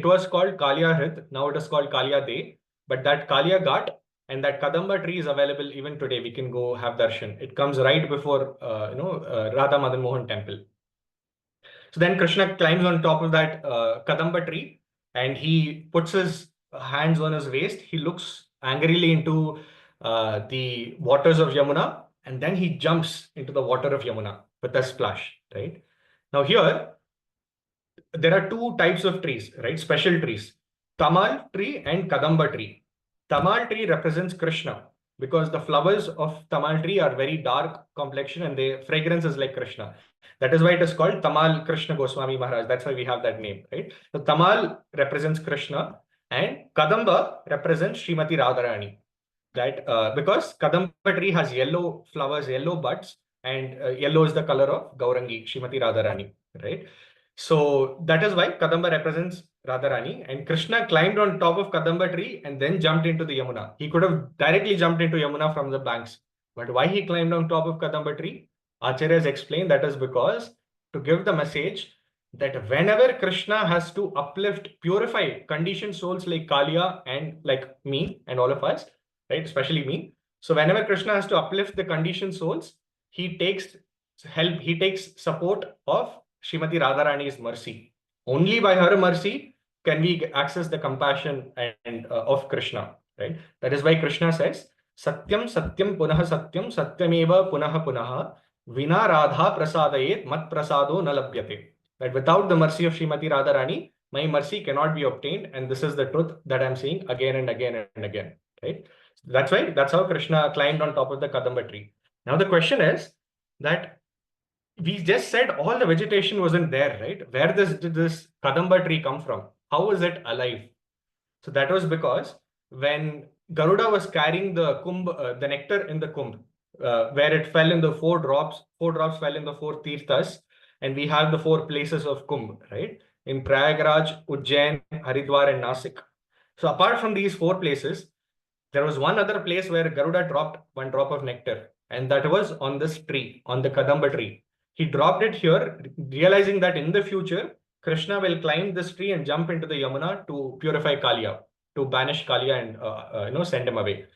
was called Kaliya Hrid, now it is called Kaliya De, but that Kaliya Ghat and that Kadamba tree is available even today. We can go have darshan. It comes right before, Radha Madan Mohan temple. So then Krishna climbs on top of that Kadamba tree and he puts his hands on his waist. He looks angrily into the waters of Yamuna, and then he jumps into the water of Yamuna with a splash, right? Now here, there are two types of trees, right? Special trees, Tamal tree and Kadamba tree. Tamal tree represents Krishna because the flowers of Tamal tree are very dark complexion and the fragrance is like Krishna. That is why it is called Tamal Krishna Goswami Maharaj. That's why we have that name, right? So Tamal represents Krishna and Kadamba represents Srimati Radharani. That because Kadamba tree has yellow flowers, yellow buds, and yellow is the color of Gaurangi, Srimati Radharani, right? So that is why Kadamba represents Radharani, and Krishna climbed on top of Kadamba tree and then jumped into the Yamuna. He could have directly jumped into Yamuna from the banks, but why he climbed on top of Kadamba tree? Acharyas explain that is because to give the message that whenever Krishna has to uplift, purify conditioned souls like Kaliya and like me and all of us, right? Especially me. So whenever Krishna has to uplift the conditioned souls, he takes he takes support of Srimati Radharani's mercy. Only by her mercy can we access the compassion and of Krishna, right? That is why Krishna says, Satyam Satyam Punaha Satyam Satyameva Punaha Punaha Vina Radha Prasadayet Mat Prasado Na Labhyate. That without the mercy of Srimati Radharani, my mercy cannot be obtained, and this is the truth that I'm saying again and again and again, right? That's how Krishna climbed on top of the Kadamba tree. Now the question is that we just said all the vegetation wasn't there, right? Where did this Kadamba tree come from? How was it alive? So that was because when Garuda was carrying the the nectar in the kumbh, where it fell in the four drops fell in the four tirthas, and we have the four places of kumbh, right? In Prayagraj, Ujjain, Haridwar, and Nasik. So apart from these four places, there was one other place where Garuda dropped one drop of nectar, and that was on this tree, on the Kadamba tree. He dropped it here, realizing that in the future, Krishna will climb this tree and jump into the Yamuna to purify Kaliya, to banish Kaliya and send him away.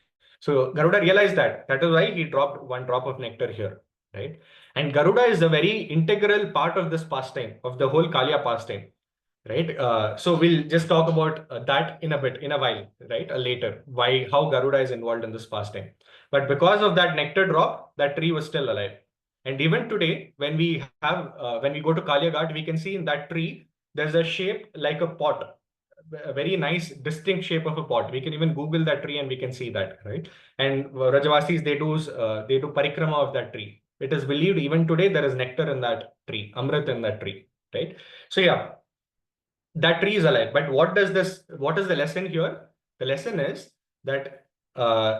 So Garuda realized that. That is why he dropped one drop of nectar here, right? And Garuda is a very integral part of this pastime, of the whole Kaliya pastime, right? So we'll just talk about that in a bit, in a while, right? Later, how Garuda is involved in this pastime. But because of that nectar drop, that tree was still alive. And even today, when we go to Kalia Ghat, we can see in that tree, there's a shape like a pot, a very nice, distinct shape of a pot. We can even Google that tree and we can see that, right? And Rajavasis, they do parikrama of that tree. It is believed even today there is nectar in that tree, Amrit in that tree, right? So yeah, that tree is alive. But what is the lesson here? The lesson is that,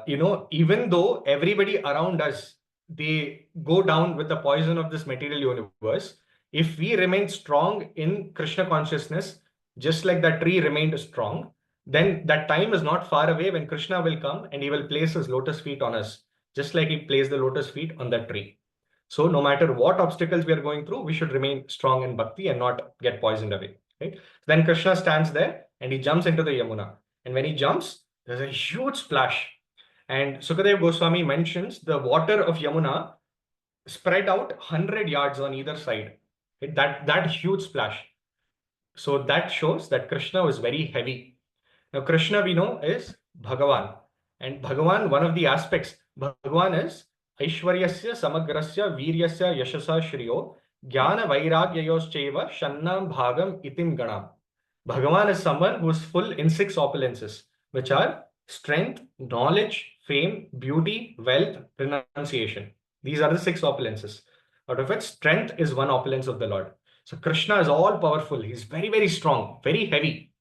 even though everybody around us, they go down with the poison of this material universe, if we remain strong in Krishna consciousness, just like that tree remained strong, then that time is not far away when Krishna will come and he will place his lotus feet on us, just like he placed the lotus feet on that tree. So no matter what obstacles we are going through, we should remain strong in bhakti and not get poisoned away. Right? Then Krishna stands there and he jumps into the Yamuna. And when he jumps, there's a huge splash. And Sukadev Goswami mentions the water of Yamuna spread out 100 yards on either side. That huge splash. So that shows that Krishna was very heavy. Now, Krishna we know is Bhagavan. And Bhagavan, one of the aspects, Bhagavan is Aishwaryasya Samagrasya Viryasya Yashasa Shriyo Jnana Vairagyayos Shannam Bhagam Itim Ganam. Bhagavan is someone who is full in six opulences, which are strength, knowledge, fame, beauty, wealth, renunciation. These are the six opulences. Out of which strength is one opulence of the Lord. So Krishna is all powerful. He's very, very strong, very heavy.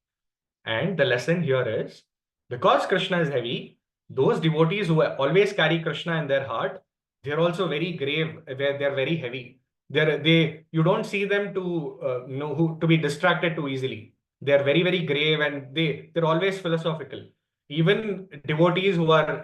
And the lesson here is because Krishna is heavy, those devotees who always carry Krishna in their heart, they're also very grave, they're very heavy. You don't see them to be distracted too easily. They're very, very grave and they're always philosophical. Even devotees who are,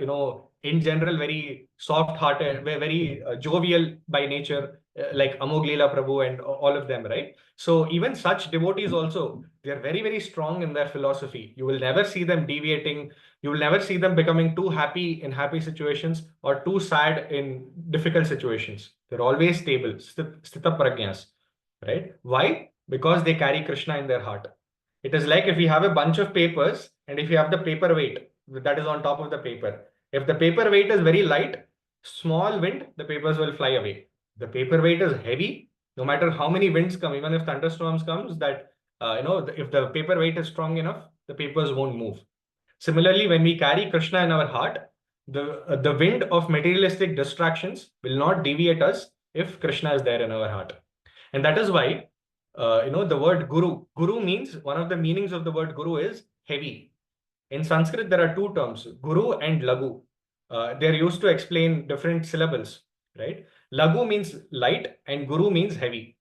in general, very soft-hearted, very jovial by nature, like Amog Leela Prabhu and all of them, right? So even such devotees also, they're very, very strong in their philosophy. You will never see them deviating. You will never see them becoming too happy in happy situations or too sad in difficult situations. They're always stable, sthita prajnas, right? Why? Because they carry Krishna in their heart. It is like if we have a bunch of papers and if you have the paper weight that is on top of the paper. If the paper weight is very light, small wind, the papers will fly away. The paper weight is heavy, no matter how many winds come, even if thunderstorms comes, if the paper weight is strong enough, the papers won't move. Similarly, when we carry Krishna in our heart, the wind of materialistic distractions will not deviate us if Krishna is there in our heart. And that is why, the word guru means, one of the meanings of the word guru is heavy. In Sanskrit, there are two terms, guru and lagu. They're used to explain different syllables, right? Lagu means light and guru means heavy.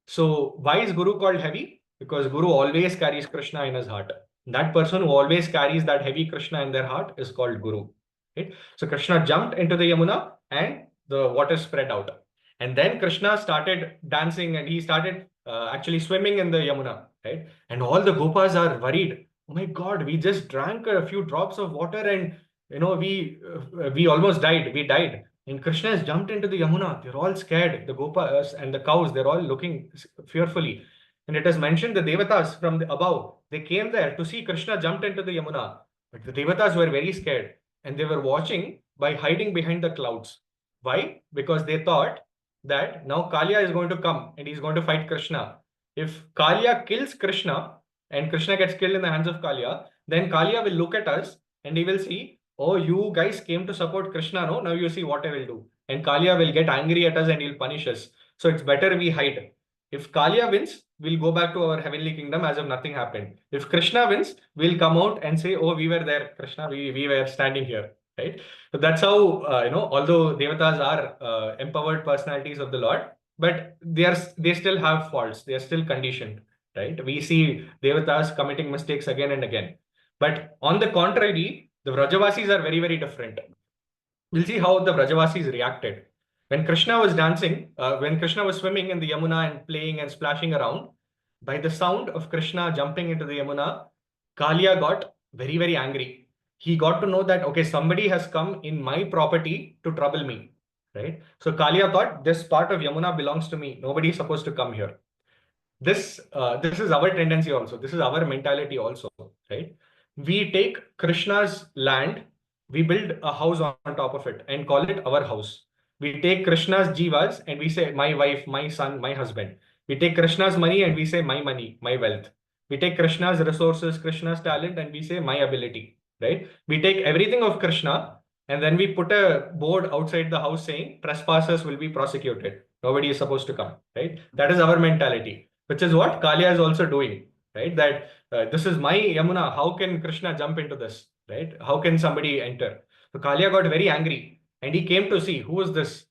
So why is guru called heavy? Because guru always carries Krishna in his heart. That person who always carries that heavy Krishna in their heart is called guru. Right? So Krishna jumped into the Yamuna and the water spread out. And then Krishna started dancing and he started actually swimming in the Yamuna. Right? And all the gopas are worried. Oh my God, we just drank a few drops of water and we almost died. We died. And Krishna has jumped into the Yamuna. They're all scared. The gopas and the cows, they're all looking fearfully. And it is mentioned the Devatas from the above, they came there to see Krishna jumped into the Yamuna. But the Devatas were very scared and they were watching by hiding behind the clouds. Why? Because they thought that now Kalia is going to come and he's going to fight Krishna. If Kalia kills Krishna and Krishna gets killed in the hands of Kalia, then Kalia will look at us and he will see, oh, you guys came to support Krishna, no? Now you see what I will do. And Kalia will get angry at us and he'll punish us. So it's better we hide. If Kalia wins, we'll go back to our heavenly kingdom as if nothing happened. If Krishna wins, we'll come out and say, oh, we were there, Krishna, we were standing here, right? So that's how, although Devatas are empowered personalities of the Lord, but they still have faults. They are still conditioned, right? We see Devatas committing mistakes again and again. But on the contrary, the Vrajavasis are very, very different. We'll see how the Vrajavasis reacted. When Krishna was dancing, when Krishna was swimming in the Yamuna and playing and splashing around, by the sound of Krishna jumping into the Yamuna, Kalia got very, very angry. He got to know that, okay, somebody has come in my property to trouble me, right? So Kalia thought this part of Yamuna belongs to me. Nobody is supposed to come here. This is our tendency also. This is our mentality also, right? We take Krishna's land, we build a house on top of it and call it our house. We take Krishna's jivas and we say my wife, my son, my husband. We take Krishna's money and we say my money, my wealth. We take Krishna's resources, Krishna's talent, and we say my ability, right? We take everything of Krishna and then we put a board outside the house saying trespassers will be prosecuted. Nobody is supposed to come, right? That is our mentality, which is what Kalia is also doing, right? That this is my Yamuna. How can Krishna jump into this, right? How can somebody enter? So Kalia got very angry and he came to see who is this.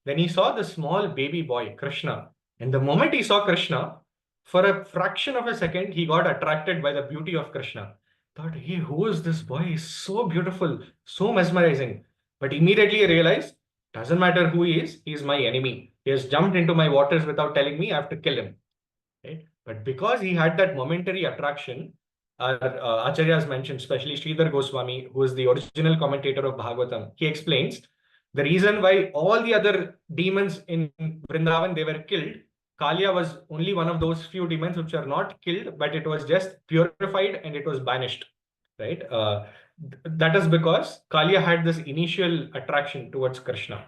Then he saw the small baby boy, Krishna. And the moment he saw Krishna, for a fraction of a second, he got attracted by the beauty of Krishna. Thought, hey, who is this boy? He's so beautiful, so mesmerizing. But immediately he realized, doesn't matter who he is my enemy. He has jumped into my waters without telling me, I have to kill him. Right? But because he had that momentary attraction, our Acharyas mentioned, especially Sridhar Goswami, who is the original commentator of Bhagavatam, he explains the reason why all the other demons in Vrindavan, they were killed. Kalia was only one of those few demons which are not killed, but it was just purified and it was banished, right? That is because Kalia had this initial attraction towards Krishna.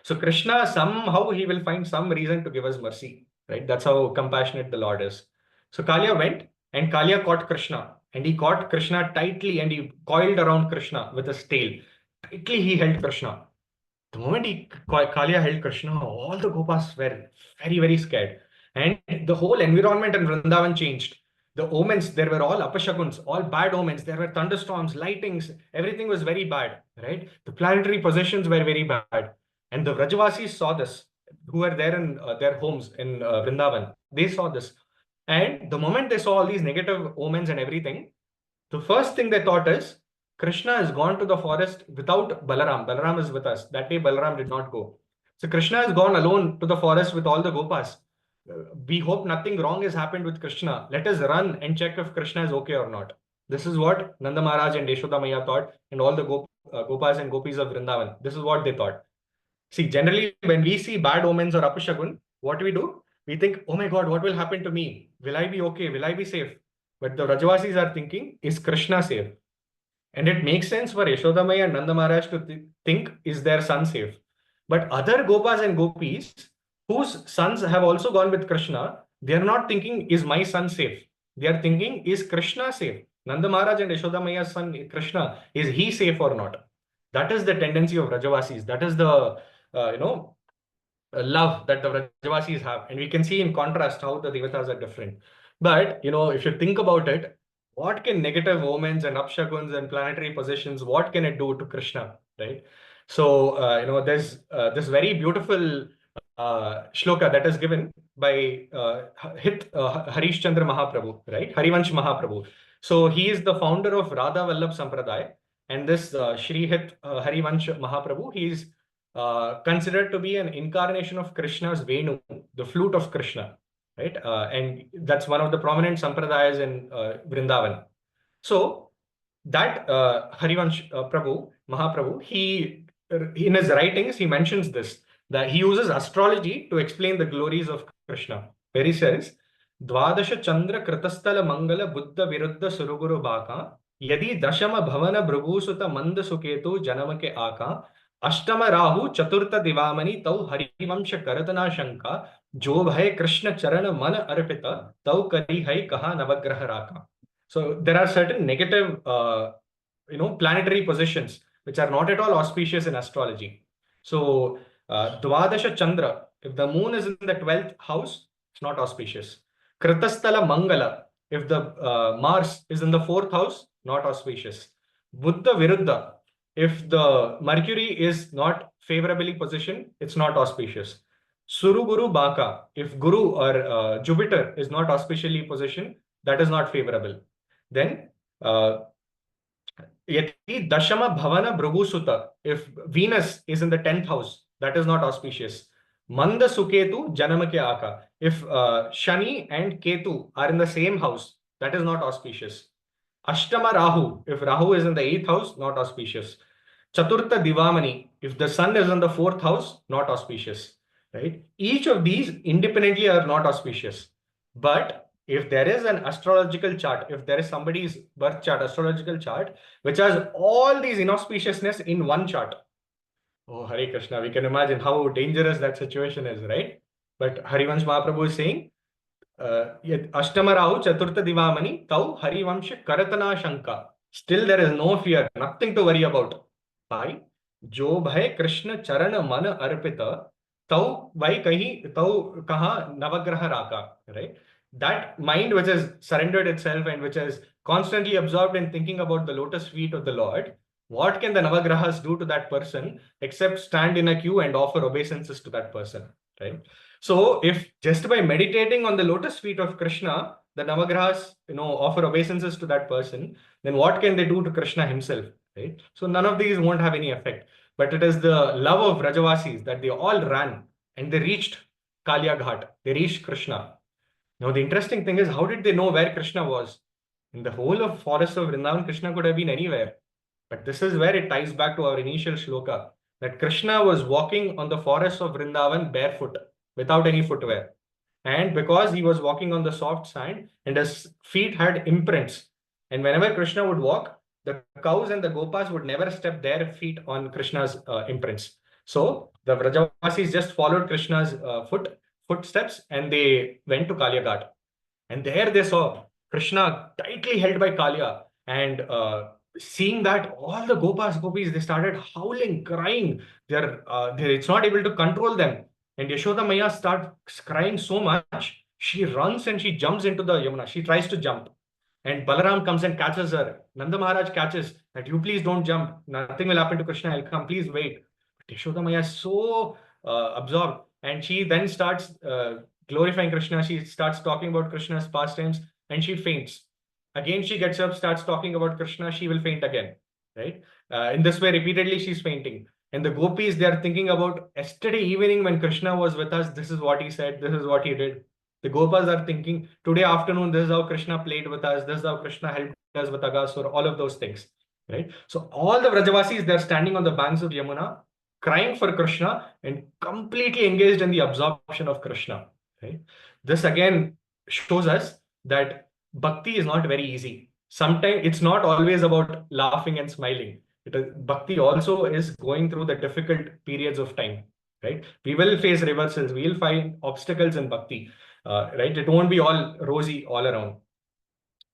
So Krishna, somehow he will find some reason to give us mercy, right? That's how compassionate the Lord is. So Kalia went and Kalia caught Krishna and he caught Krishna tightly and he coiled around Krishna with his tail. Tightly he held Krishna. The moment Kalia held Krishna, all the Gopas were very, very scared. And the whole environment in Vrindavan changed. The omens, there were all apashakuns, all bad omens. There were thunderstorms, lightings, everything was very bad, right? The planetary positions were very bad. And the Vrajavasis saw this, who were there in their homes in Vrindavan. They saw this. And the moment they saw all these negative omens and everything, the first thing they thought is Krishna has gone to the forest without Balaram. Balaram is with us. That day, Balaram did not go. So Krishna has gone alone to the forest with all the Gopas. We hope nothing wrong has happened with Krishna. Let us run and check if Krishna is okay or not. This is what Nanda Maharaj and Yashoda Maya thought, and all the Gopas and Gopis of Vrindavan. This is what they thought. See, generally, when we see bad omens or apashagun, what do? We think, oh my God, what will happen to me? Will I be okay? Will I be safe? But the Rajavasis are thinking, is Krishna safe? And it makes sense for Yashodamaya and Nanda Maharaj to think, is their son safe? But other Gopas and Gopis, whose sons have also gone with Krishna, they are not thinking, is my son safe? They are thinking, is Krishna safe? Nanda Maharaj and Yashodamaya's son Krishna, is he safe or not? That is the tendency of Rajavasis. That is the, love that the Vrajavasis have. And we can see in contrast how the Devatas are different. But, if you think about it, what can negative omens and upshaguns and planetary positions, what can it do to Krishna, right? So, there's this very beautiful shloka that is given by Harish Chandra Mahaprabhu, right? Harivansh Mahaprabhu. So he is the founder of Radha Vallabh Sampradaya. And this Shri Hit Harivansh Mahaprabhu, he is considered to be an incarnation of Krishna's Venu, the flute of Krishna, right? And that's one of the prominent sampradayas in Vrindavan. So that Harivansh Prabhu, Mahaprabhu, he in his writings, he mentions this, that he uses astrology to explain the glories of Krishna. Where he says, Dvadasha Chandra Kritastala Mangala Buddha Viruddha Suruguru Baka Yadi Dashama Bhavana Bhrughusuta Manda Suketu Janamake Aka अष्टम राहु चतुर्थ दिवामणि तौ हरिवंश करतना शंका जो भय कृष्ण चरण मन अर्पित तौ करी है कहा नवग्रह राका. So there are certain negative planetary positions which are not at all auspicious in astrology. So Dvadasha Chandra, if the moon is in the 12th house, it's not auspicious. Kritasthala Mangala, if the Mars is in the 4th house, not auspicious. Buddha Viruddha, if the Mercury is not favorably positioned, it's not auspicious. Suru Guru Baka, if Guru or Jupiter is not auspiciously positioned, that is not favorable. Then Yati Dashama Bhavana Bhrugusuta, if Venus is in the 10th house, that is not auspicious. Manda Suketu Janamake Aka, if Shani and Ketu are in the same house, that is not auspicious. Ashtama Rahu, if Rahu is in the 8th house, not auspicious. Chaturtha Divamani, if the sun is in the 4th house, not auspicious, right? Each of these independently are not auspicious. But if there is an astrological chart, if there is somebody's birth chart, astrological chart, which has all these inauspiciousness in one chart, oh, Hare Krishna, we can imagine how dangerous that situation is, right? But Harivansh Mahaprabhu is saying, Ashtama Rahu Chaturtha Divamani Tau Harivamsha Karatana Shanka. Still there is no fear, nothing to worry about. Why? Jo bhai Krishna Charana Mana Arpita Tau Vai Kahi Tau Kaha Navagraha Raka. Right? That mind which has surrendered itself and which is constantly absorbed in thinking about the lotus feet of the Lord, what can the Navagrahas do to that person except stand in a queue and offer obeisances to that person? Right? So if just by meditating on the lotus feet of Krishna, the Navagrahas, offer obeisances to that person, then what can they do to Krishna himself? Right? So none of these won't have any effect. But it is the love of Rajavasis that they all ran and they reached Kalia Ghat. They reached Krishna. Now the interesting thing is, how did they know where Krishna was? In the whole of forest of Vrindavan, Krishna could have been anywhere. But this is where it ties back to our initial shloka, that Krishna was walking on the forest of Vrindavan barefoot, without any footwear. And because he was walking on the soft sand and his feet had imprints, and whenever Krishna would walk, the cows and the gopas would never step their feet on Krishna's imprints. So the Vrajavasis just followed Krishna's footsteps and they went to Kalyagat. And there they saw Krishna tightly held by Kalia. And seeing that, all the gopas, gopis, they started howling, crying. It's not able to control them. And Yashoda Maya starts crying so much, she runs and she jumps into the Yamuna. She tries to jump. And Balaram comes and catches her. Nanda Maharaj catches that, you please don't jump. Nothing will happen to Krishna. I'll come. Please wait. But Yashoda Maya is so absorbed. And she then starts glorifying Krishna. She starts talking about Krishna's pastimes and she faints. Again, she gets up, starts talking about Krishna. She will faint again. Right? In this way, repeatedly, she's fainting. And the gopis, they are thinking about yesterday evening when Krishna was with us. This is what he said. This is what he did. The Gopas are thinking, today afternoon, this is how Krishna played with us. This is how Krishna helped us with Agasur, all of those things. Right? So all the Vrajavasis, they're standing on the banks of Yamuna, crying for Krishna and completely engaged in the absorption of Krishna. Right? This again shows us that bhakti is not very easy. Sometimes it's not always about laughing and smiling. Bhakti also is going through the difficult periods of time. Right? We will face reversals. We will find obstacles in bhakti. Right? It won't be all rosy all around.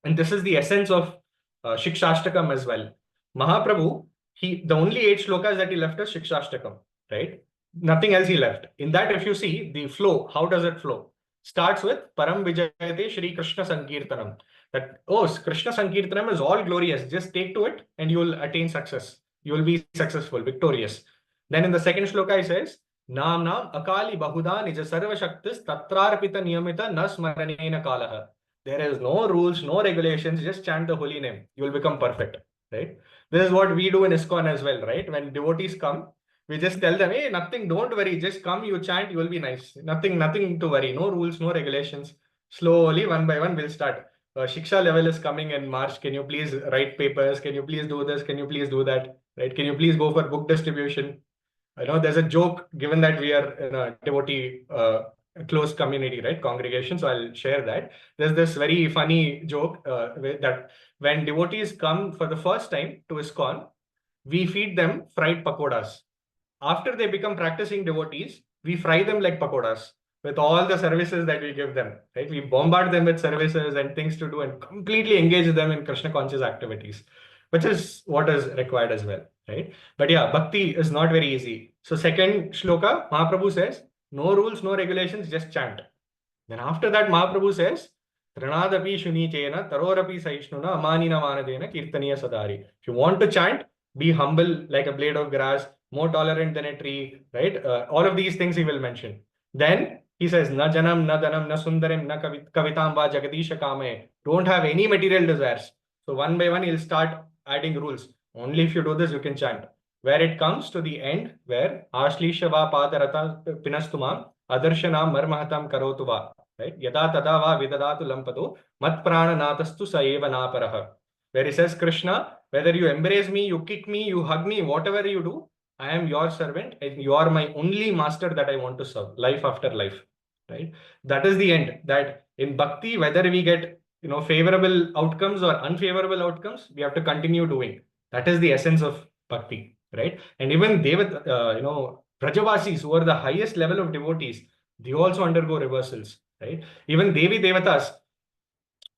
And this is the essence of Shikshashtakam as well. Mahaprabhu, the only 8 shlokas that he left is Shikshashtakam, right? Nothing else he left. In that, if you see the flow, how does it flow? Starts with Param Vijayate Shri Krishna Sankirtanam. That, oh, Krishna Sankirtanam is all glorious. Just take to it and you will attain success. You will be successful, victorious. Then in the second shloka, he says, Nam Nam Akali Bahuda Nija Sarva Shaktis Tatrarpita Niyamita Nasmaranena Kalaha. There is no rules, no regulations. Just chant the holy name. You will become perfect, right? This is what we do in ISKCON as well, right? When devotees come, we just tell them, hey, nothing, don't worry. Just come, you chant, you will be nice. Nothing to worry. No rules, no regulations. Slowly, one by one, we'll start. Shiksha level is coming in March. Can you please write papers? Can you please do this? Can you please do that? Right? Can you please go for book distribution? I know there's a joke, given that we are in a devotee close community, right? Congregation. So I'll share that. There's this very funny joke that when devotees come for the first time to ISKCON, we feed them fried pakoras. After they become practicing devotees, we fry them like pakoras with all the services that we give them, right? We bombard them with services and things to do and completely engage them in Krishna conscious activities, which is what is required as well, right? But yeah, bhakti is not very easy. So second shloka, Mahaprabhu says, no rules, no regulations, just chant. Then after that, Mahaprabhu says, Trinadapi Shunichena, Tarorapi Saishnuna, Amanina Manadena, Kirtaniya Sadari. If you want to chant, be humble like a blade of grass, more tolerant than a tree, right? All of these things he will mention. Then he says, Na Janam, Na Dhanam, Na Sundarim, Na Kavitamba, Jagadisha Kame. Don't have any material desires. So one by one, he'll start adding rules. Only if you do this, you can chant. Where it comes to the end, where Ashlishava Padarata Pinastumam, Adarshana Marmahatam Karotuva. Right? Yada tada va vidadatu lampado mat prana natastu sa eva naparaha. Where he says, Krishna, whether you embrace me, you kick me, you hug me, whatever you do, I am your servant and you are my only master that I want to serve, life after life. Right? That is the end. That in bhakti, whether we get favorable outcomes or unfavorable outcomes, we have to continue doing. That is the essence of bhakti. Right? And even Devat, Brajavasis, who are the highest level of devotees, they also undergo reversals. Right? Even Devi Devatas,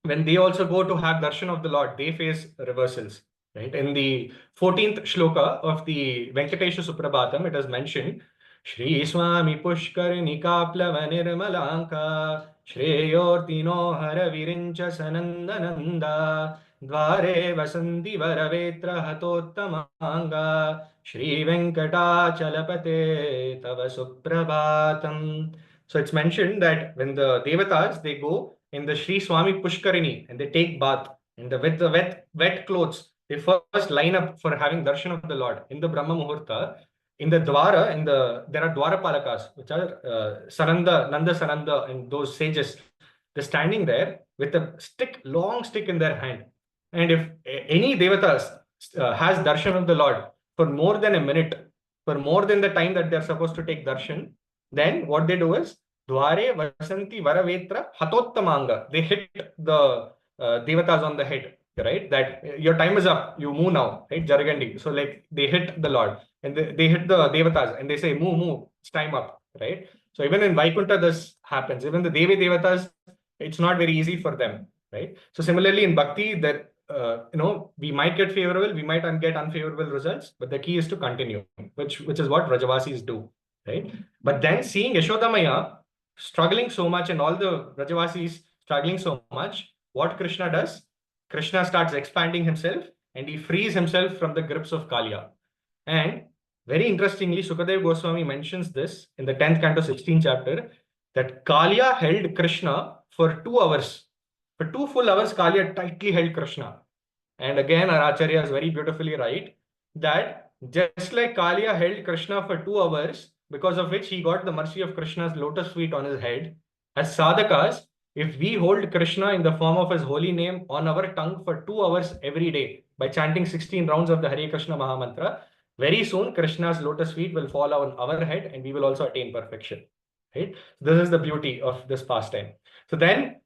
when they also go to have darshan of the Lord, they face reversals. Right? In the 14th shloka of the Venkatesha Suprabhatam, it is mentioned, Shri Swami Pushkar Nikaplava Nirmalanka Shreyortino Hara Virincha Sanandananda Dvare Vasanti Varavetra Hatottamanga Shri Venkatachalapate Tava Suprabhatam. So it's mentioned that when the Devatas, they go in the Sri Swami Pushkarini and they take bath and with the wet clothes, they first line up for having darshan of the Lord in the Brahma Muhurta. In the Dwara, there are Dwarapalakas, which are Sananda, Nanda Sananda, and those sages. They're standing there with a stick, long stick in their hand. And if any devatas has darshan of the Lord for more than a minute, for more than the time that they're supposed to take darshan, then what they do is Dware Vasanti Varavetra Hatottamanga. They hit the devatas on the head, right? That your time is up, you move now, right? Jargandi. So like they hit the Lord and they hit the devatas and they say, move, it's time up, right? So even in Vaikuntha, this happens. Even the Devi Devatas, it's not very easy for them, right? So similarly in Bhakti, that we might get favorable, we might get unfavorable results, but the key is to continue, which is what Rajavasis do, right? But then seeing Yashodamaya struggling so much and all the Rajavasis struggling so much, what Krishna does? Krishna starts expanding himself and he frees himself from the grips of Kaliya. And very interestingly, Sukadev Goswami mentions this in the 10th canto, 16th chapter, that Kaliya held Krishna for 2 hours. For 2 full hours, Kaliya tightly held Krishna. And again, our Acharya is very beautifully right that just like Kaliya held Krishna for 2 hours, because of which he got the mercy of Krishna's lotus feet on his head, as sadhakas, if we hold Krishna in the form of his holy name on our tongue for 2 hours every day by chanting 16 rounds of the Hare Krishna Mahamantra, very soon Krishna's lotus feet will fall on our head and we will also attain perfection. Right? This is the beauty of this pastime. So then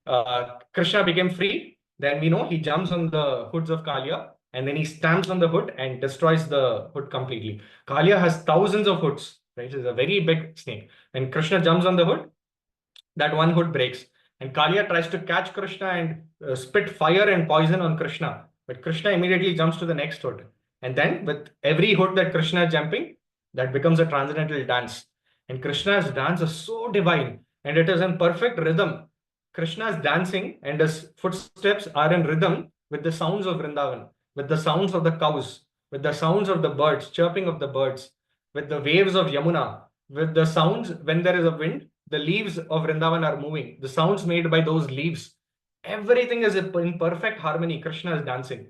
Krishna became free. Then we know he jumps on the hoods of Kaliya and then he stamps on the hood and destroys the hood completely. Kaliya has thousands of hoods, right? It's a very big snake. And Krishna jumps on the hood, that one hood breaks. And Kaliya tries to catch Krishna and spit fire and poison on Krishna. But Krishna immediately jumps to the next hood. And then with every hood that Krishna is jumping, that becomes a transcendental dance. And Krishna's dance is so divine and it is in perfect rhythm. Krishna's dancing and his footsteps are in rhythm with the sounds of Vrindavan, with the sounds of the cows, with the sounds of the birds, chirping of the birds, with the waves of Yamuna, with the sounds when there is a wind, the leaves of Vrindavan are moving, the sounds made by those leaves. Everything is in perfect harmony. Krishna is dancing.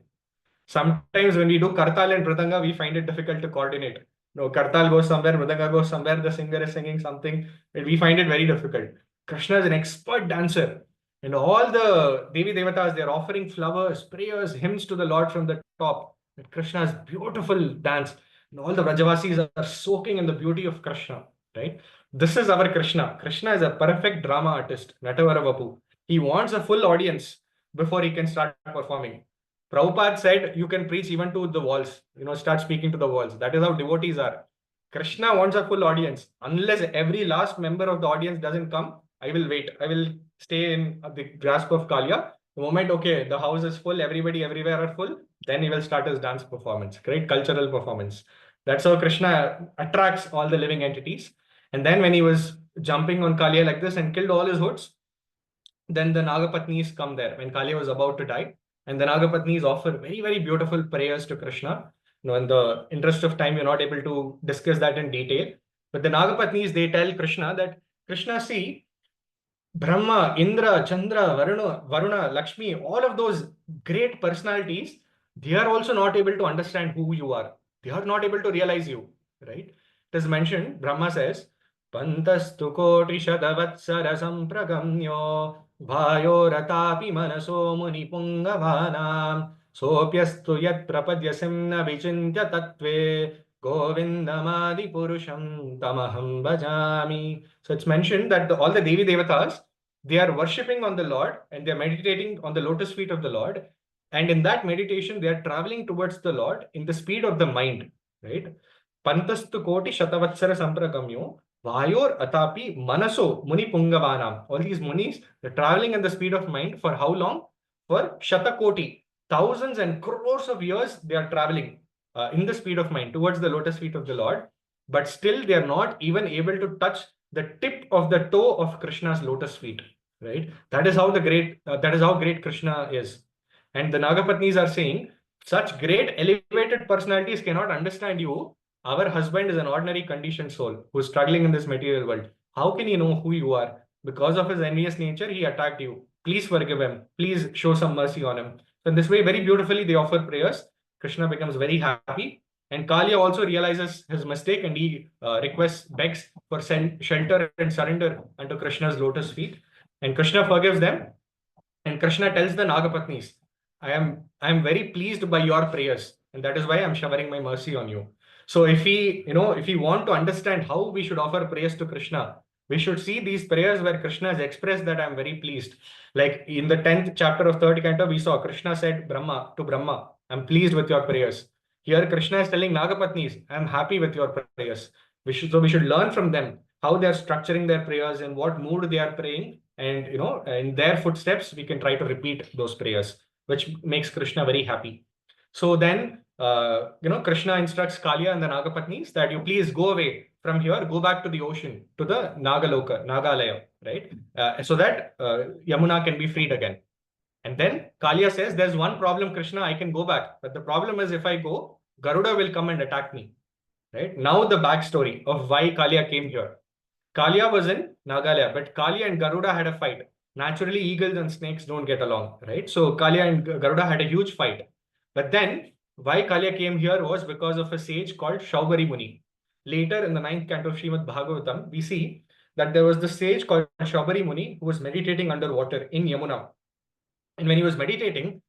Sometimes when we do Kartal and Mridanga, we find it difficult to coordinate. No, Kartal goes somewhere, Mridanga goes somewhere, the singer is singing something, and we find it very difficult. Krishna is an expert dancer. And all the Devi Devatas, they are offering flowers, prayers, hymns to the Lord from the top. And Krishna's beautiful dance. And all the Vrajavasis are soaking in the beauty of Krishna, right? This is our Krishna. Krishna is a perfect drama artist, Natavara Vapu. He wants a full audience before he can start performing. Prabhupada said you can preach even to the walls, start speaking to the walls. That is how devotees are. Krishna wants a full audience. Unless every last member of the audience doesn't come, I will wait. I will stay in the grasp of Kaliya. The moment, okay, the house is full, everybody everywhere are full, then he will start his dance performance, great cultural performance. That's how Krishna attracts all the living entities. And then when he was jumping on Kaliya like this and killed all his hoods, then the Nagapatnis come there when Kaliya was about to die. And the Nagapatnis offer very, very beautiful prayers to Krishna. In the interest of time, you're not able to discuss that in detail. But the Nagapatnis, they tell Krishna that, Krishna, see, Brahma, Indra, Chandra, Varuna, Lakshmi, all of those great personalities, they are also not able to understand who you are. They are not able to realize you, right? It is mentioned, Brahma says, Pantastu koti shadavatsara sampragamyo vayo ratapi manaso muni pungavanam sopyastu yat prapadyasim na vichintya tatve govindamadi purusham tamaham bhajami. So it's mentioned that all the Devi Devatas, they are worshipping on the Lord and they are meditating on the lotus feet of the Lord. And in that meditation, they are traveling towards the Lord in the speed of the mind, right? Pantastu koti shatavatsara sampragamyo vayor atapi manaso muni pungavanam. All these munis, they're traveling in the speed of mind for how long? For shatakoti. Thousands and crores of years, they are traveling in the speed of mind towards the lotus feet of the Lord. But still, they are not even able to touch the tip of the toe of Krishna's lotus feet, right? That is how great Krishna is. And the Nagapatnis are saying, such great elevated personalities cannot understand you. Our husband is an ordinary conditioned soul who is struggling in this material world. How can he know who you are? Because of his envious nature, he attacked you. Please forgive him. Please show some mercy on him. So in this way, very beautifully, they offer prayers. Krishna becomes very happy. And Kaliya also realizes his mistake and he begs for shelter and surrender unto Krishna's lotus feet. And Krishna forgives them. And Krishna tells the Nagapatnis, I am very pleased by your prayers, and that is why I'm showering my mercy on you. So if we want to understand how we should offer prayers to Krishna, we should see these prayers where Krishna has expressed that I'm very pleased. Like in the 10th chapter of 3rd canto, we saw Krishna said Brahma, I'm pleased with your prayers. Here Krishna is telling Nagapatnis, I'm happy with your prayers. So we should learn from them how they are structuring their prayers and what mood they are praying, and in their footsteps we can try to repeat those prayers, which makes Krishna very happy. So then Krishna instructs Kalia and the Nagapatnis that you please go away from here, go back to the ocean, to the Nagalaya, right? So that Yamuna can be freed again. And then Kalia says, there's one problem, Krishna, I can go back, but the problem is if I go, Garuda will come and attack me. Right now, the backstory of why Kalia came here. Kalia was in Nagalaya, but Kalia and Garuda had a fight. Naturally, eagles and snakes don't get along, right? So Kalia and Garuda had a huge fight. But then, why Kalia came here was because of a sage called Shaubari Muni. Later, in the 9th canto of Srimad Bhagavatam, we see that there was this sage called Shaubari Muni who was meditating underwater in Yamuna. And when he was meditating,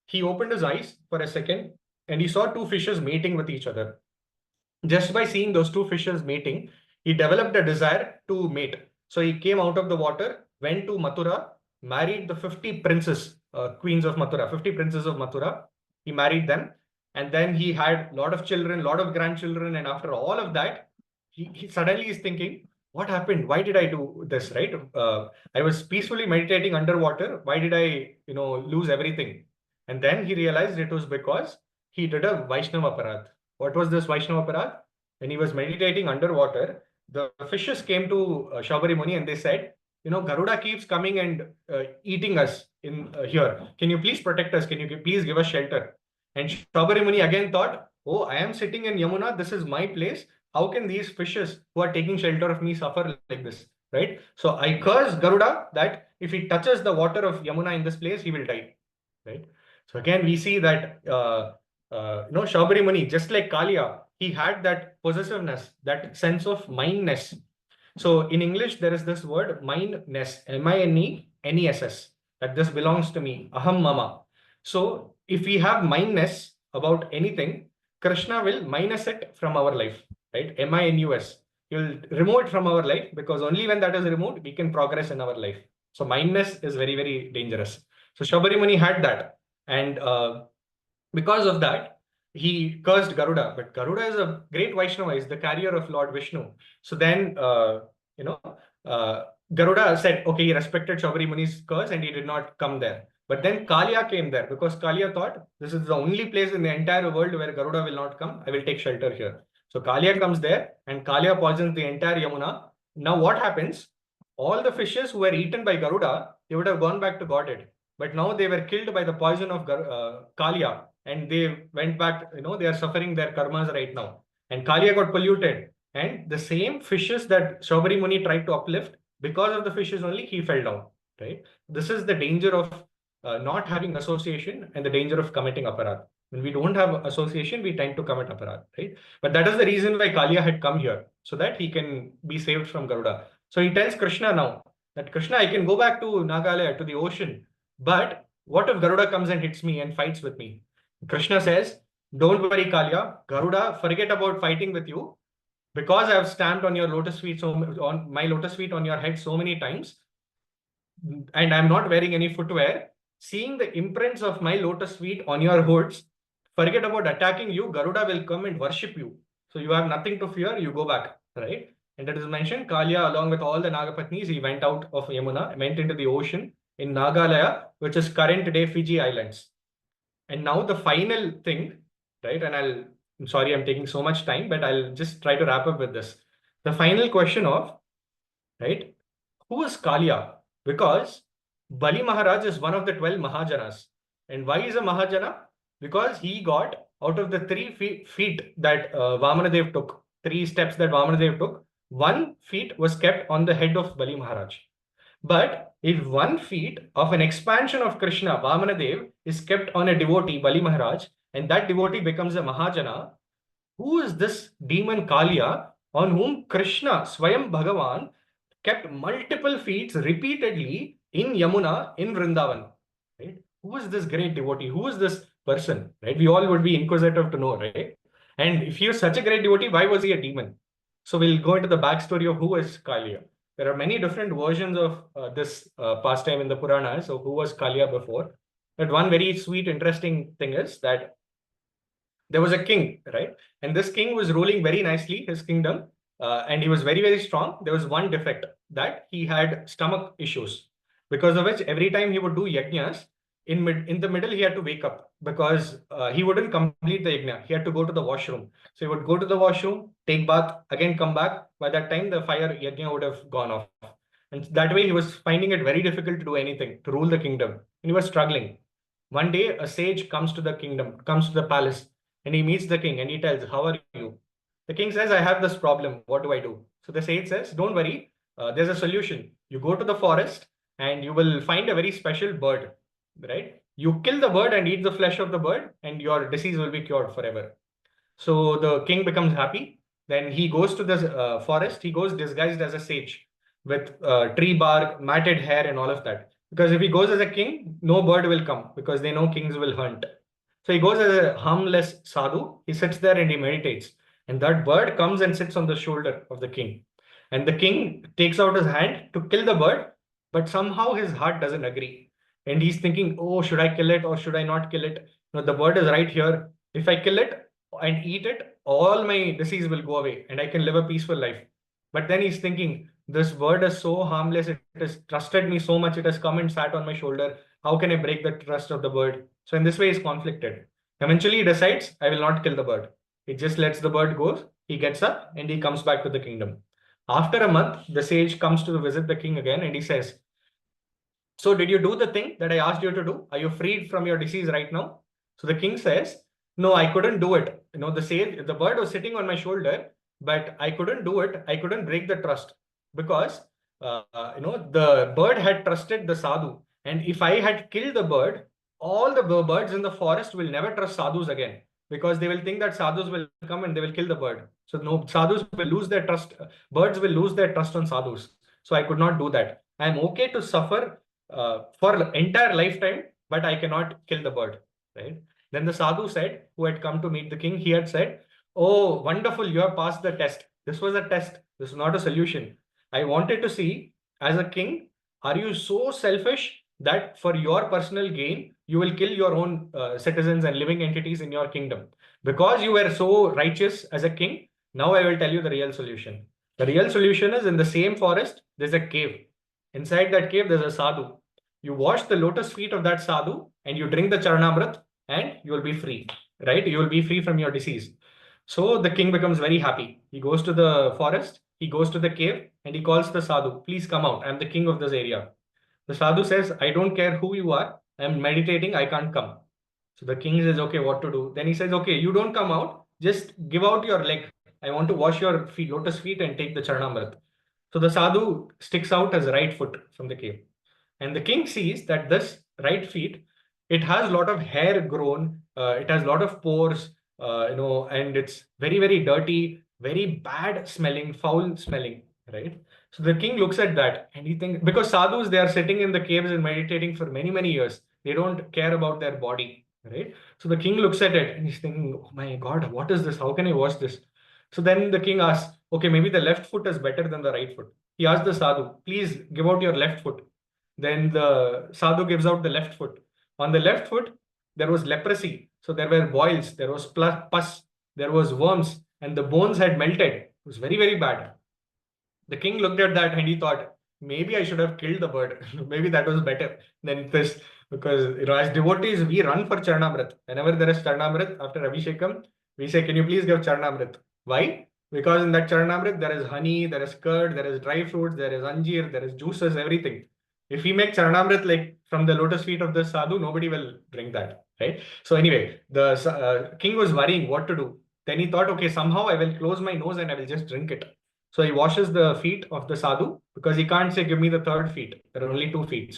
he opened his eyes for a second and he saw two fishes mating with each other. Just by seeing those two fishes mating, he developed a desire to mate. So he came out of the water, went to Mathura, married the 50 princes, queens of Mathura, 50 princes of Mathura. He married them. And then he had a lot of children, a lot of grandchildren. And after all of that, he suddenly is thinking, what happened? Why did I do this, right? I was peacefully meditating underwater. Why did I, lose everything? And then he realized it was because he did a Vaishnava Aparadh. What was this Vaishnava Aparadh? When he was meditating underwater, the fishes came to Shaubari Muni and they said, Garuda keeps coming and eating us in here. Can you please protect us? Can you please give us shelter? And Shaubari Muni again thought, oh, I am sitting in Yamuna. This is my place. How can these fishes who are taking shelter of me suffer like this? Right? So I curse Garuda that if he touches the water of Yamuna in this place, he will die. Right? So again, we see that Shaubari Muni, just like Kalia, he had that possessiveness, that sense of mindness. So in English, there is this word mindness, Mineness, that this belongs to me, aham mama. So if we have mindness about anything, Krishna will minus it from our life, right? Minus. He will remove it from our life because only when that is removed, we can progress in our life. So mindness is very, very dangerous. So Shaubari Muni had that. And because of that, he cursed Garuda. But Garuda is a great Vaishnava, is the carrier of Lord Vishnu. So then, Garuda said, okay, he respected Shaubari Muni's curse and he did not come there. But then Kalia came there because Kalia thought, this is the only place in the entire world where Garuda will not come. I will take shelter here. So Kalia comes there and Kalia poisons the entire Yamuna. Now what happens? All the fishes who were eaten by Garuda, they would have gone back to Godhead. But now they were killed by the poison of Kalia and they went back, they are suffering their karmas right now. And Kalia got polluted. And the same fishes that Shaubari Muni tried to uplift, because of the fishes only, he fell down, right? This is the danger of not having association and the danger of committing aparadh. When we don't have association, we tend to commit aparadh, right? But that is the reason why Kalia had come here, so that he can be saved from Garuda. So he tells Krishna now that, Krishna, I can go back to Nagalaya, to the ocean, but what if Garuda comes and hits me and fights with me? Krishna says, don't worry, Kalia. Garuda, forget about fighting with you. Because I have stamped on your lotus feet, on my lotus feet on your head so many times, and I'm not wearing any footwear, seeing the imprints of my lotus feet on your hoods, forget about attacking you. Garuda will come and worship you. So you have nothing to fear. You go back, right? And it is mentioned, Kalia, along with all the Nagapatnis, he went out of Yamuna, went into the ocean in Nagalaya, which is current day Fiji Islands. And now the final thing, right? And I'm sorry, I'm taking so much time, but I'll just try to wrap up with this. The final question of, right, who is Kalia? Because Bali Maharaj is one of the 12 Mahajanas. And why is a Mahajana? Because he got, out of the 3 feet that Vamanadev took, 3 steps that Vamanadev took, 1 feet was kept on the head of Bali Maharaj. But if 1 feet of an expansion of Krishna, Vamanadev, is kept on a devotee, Bali Maharaj, and that devotee becomes a Mahajana, who is this demon Kalia on whom Krishna, Swayam Bhagavan, kept multiple feats repeatedly in Yamuna, in Vrindavan? right? Who is this great devotee? Who is this person, right? We all would be inquisitive to know, right? And if he was such a great devotee, why was he a demon? So we'll go into the backstory of who is Kalia. There are many different versions of this pastime in the Puranas. So who was Kalia before? But one very sweet, interesting thing is that there was a king, right? And this king was ruling very nicely his kingdom, and he was very, very strong. There was one defect that he had stomach issues, because of which every time he would do yajnas, in the middle he had to wake up because he wouldn't complete the yajna. He had to go to the washroom. So he would go to the washroom, take bath, again come back. By that time, the fire yajna would have gone off. And that way he was finding it very difficult to do anything, to rule the kingdom. And he was struggling. One day, a sage comes to the kingdom, comes to the palace, and he meets the king and he tells, "How are you?" The king says, "I have this problem. What do I do?" So the sage says, "Don't worry. There's a solution. You go to the forest and you will find a very special bird, right? You kill the bird and eat the flesh of the bird, and your disease will be cured forever." So the king becomes happy. Then he goes to the forest. He goes disguised as a sage with tree bark, matted hair, and all of that. Because if he goes as a king, no bird will come because they know kings will hunt. So he goes as a harmless sadhu. He sits there and he meditates. And that bird comes and sits on the shoulder of the king. And the king takes out his hand to kill the bird, but somehow his heart doesn't agree. And he's thinking, oh, should I kill it or should I not kill it? No, the bird is right here. If I kill it and eat it, all my disease will go away and I can live a peaceful life. But then he's thinking, this bird is so harmless. It has trusted me so much. It has come and sat on my shoulder. How can I break the trust of the bird? So in this way, he's conflicted. Eventually, he decides, I will not kill the bird. He just lets the bird go. He gets up and he comes back to the kingdom. After a month, the sage comes to visit the king again and he says, "So did you do the thing that I asked you to do? Are you freed from your disease right now?" So the king says, "No, I couldn't do it. The bird was sitting on my shoulder, but I couldn't do it. I couldn't break the trust because, the bird had trusted the sadhu. And if I had killed the bird, all the birds in the forest will never trust sadhus again because they will think that sadhus will come and they will kill the bird. So no, sadhus will lose their trust. Birds will lose their trust on sadhus. So I could not do that. I am okay to suffer for entire lifetime, but I cannot kill the bird, right? Then the sadhu said, who had come to meet the king, he had said, "Oh, wonderful, you have passed the test. This was a test. This is not a solution. I wanted to see, as a king, are you so selfish that for your personal gain, you will kill your own citizens and living entities in your kingdom? Because you were so righteous as a king, now I will tell you the real solution. The real solution is in the same forest, there's a cave. Inside that cave, there's a sadhu. You wash the lotus feet of that sadhu and you drink the charnamrit and you will be free, right? You will be free from your disease." So the king becomes very happy. He goes to the forest, he goes to the cave and he calls the sadhu, "Please come out. I'm the king of this area." The sadhu says, "I don't care who you are. I'm meditating. I can't come." So the king says, "Okay, what to do?" Then he says, "Okay, you don't come out. Just give out your leg. I want to wash your feet, lotus feet and take the charnamrit." So the sadhu sticks out his right foot from the cave. And the king sees that this right feet, it has a lot of hair grown, it has a lot of pores, and it's very, very dirty, very bad smelling, foul smelling, right? So the king looks at that and he thinks, because sadhus, they are sitting in the caves and meditating for many, many years. They don't care about their body, right? So the king looks at it and he's thinking, "Oh my God, what is this? How can I wash this?" So then the king asks, "Okay, maybe the left foot is better than the right foot." He asks the sadhu, "Please give out your left foot." Then the sadhu gives out the left foot. On the left foot, there was leprosy. So there were boils, there was pus, there was worms, and the bones had melted. It was very, very bad. The king looked at that and he thought, maybe I should have killed the bird. Maybe that was better than this. Because as devotees, we run for Charnamrit. Whenever there is Charnamrit after Abhishekam, we say, "Can you please give Charnamrit?" Why? Because in that Charnamrit, there is honey, there is curd, there is dry fruits, there is anjeer, there is juices, everything. If we make Charnamrit like from the lotus feet of the sadhu, nobody will drink that, right? So anyway, the king was worrying what to do. Then he thought, okay, somehow I will close my nose and I will just drink it. So he washes the feet of the sadhu because he can't say, "Give me the third feet." There are only two feet.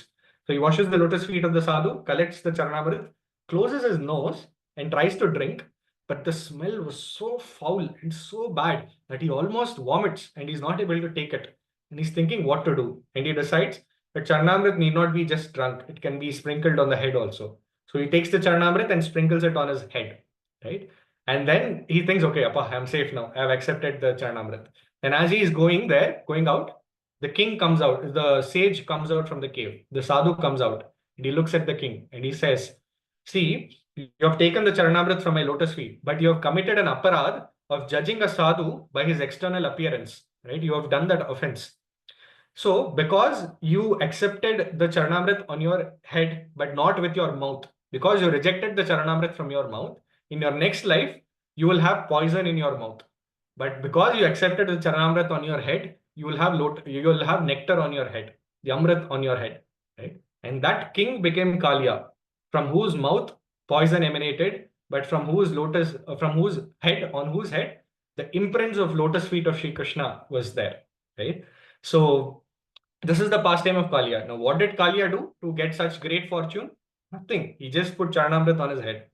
So he washes the lotus feet of the sadhu, collects the charnamrit, closes his nose, and tries to drink. But the smell was so foul and so bad that he almost vomits and he's not able to take it. And he's thinking what to do. And he decides, the Charnamrit need not be just drunk. It can be sprinkled on the head also. So he takes the Charnamrit and sprinkles it on his head, right? And then he thinks, okay, Appa, I'm safe now. I've accepted the Charnamrit. And as he is going out, the king comes out. The sage comes out from the cave. The sadhu comes out. And he looks at the king and he says, see, you have taken the Charnamrit from my lotus feet, but you have committed an aparad of judging a sadhu by his external appearance, right? You have done that offense. So, because you accepted the Charanamrit on your head, but not with your mouth, because you rejected the Charanamrit from your mouth, in your next life, you will have poison in your mouth. But because you accepted the Charanamrit on your head, you will have nectar on your head, the Amrit on your head, right? And that king became Kalia, from whose mouth poison emanated, but from whose head, on whose head, the imprints of lotus feet of Sri Krishna was there, right? So this is the pastime of Kalia. Now, what did Kalia do to get such great fortune? Nothing. He just put Charnamrit on his head.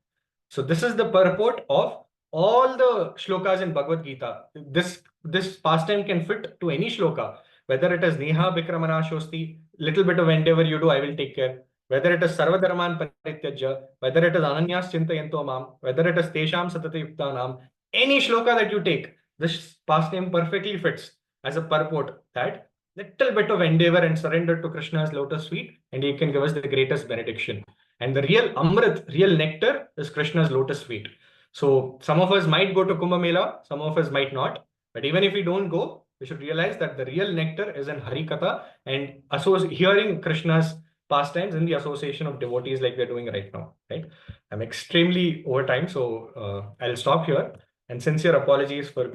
So this is the purport of all the shlokas in Bhagavad Gita. This pastime can fit to any shloka, whether it is Neha Vikramana Shosti, little bit of endeavor you do, I will take care. Whether it is Sarvadharman Parityajya, whether it is Ananyas Chintayanto Mam, whether it is Tesham Satata Yuktanam, any shloka that you take, this pastime perfectly fits as a purport that little bit of endeavor and surrender to Krishna's lotus feet, and he can give us the greatest benediction. And the real Amrit, real nectar is Krishna's lotus feet. So some of us might go to Kumbh Mela, some of us might not. But even if we don't go, we should realize that the real nectar is in Hari Katha and hearing Krishna's pastimes in the association of devotees like we're doing right now. Right? I'm extremely over time, so I'll stop here. And sincere apologies for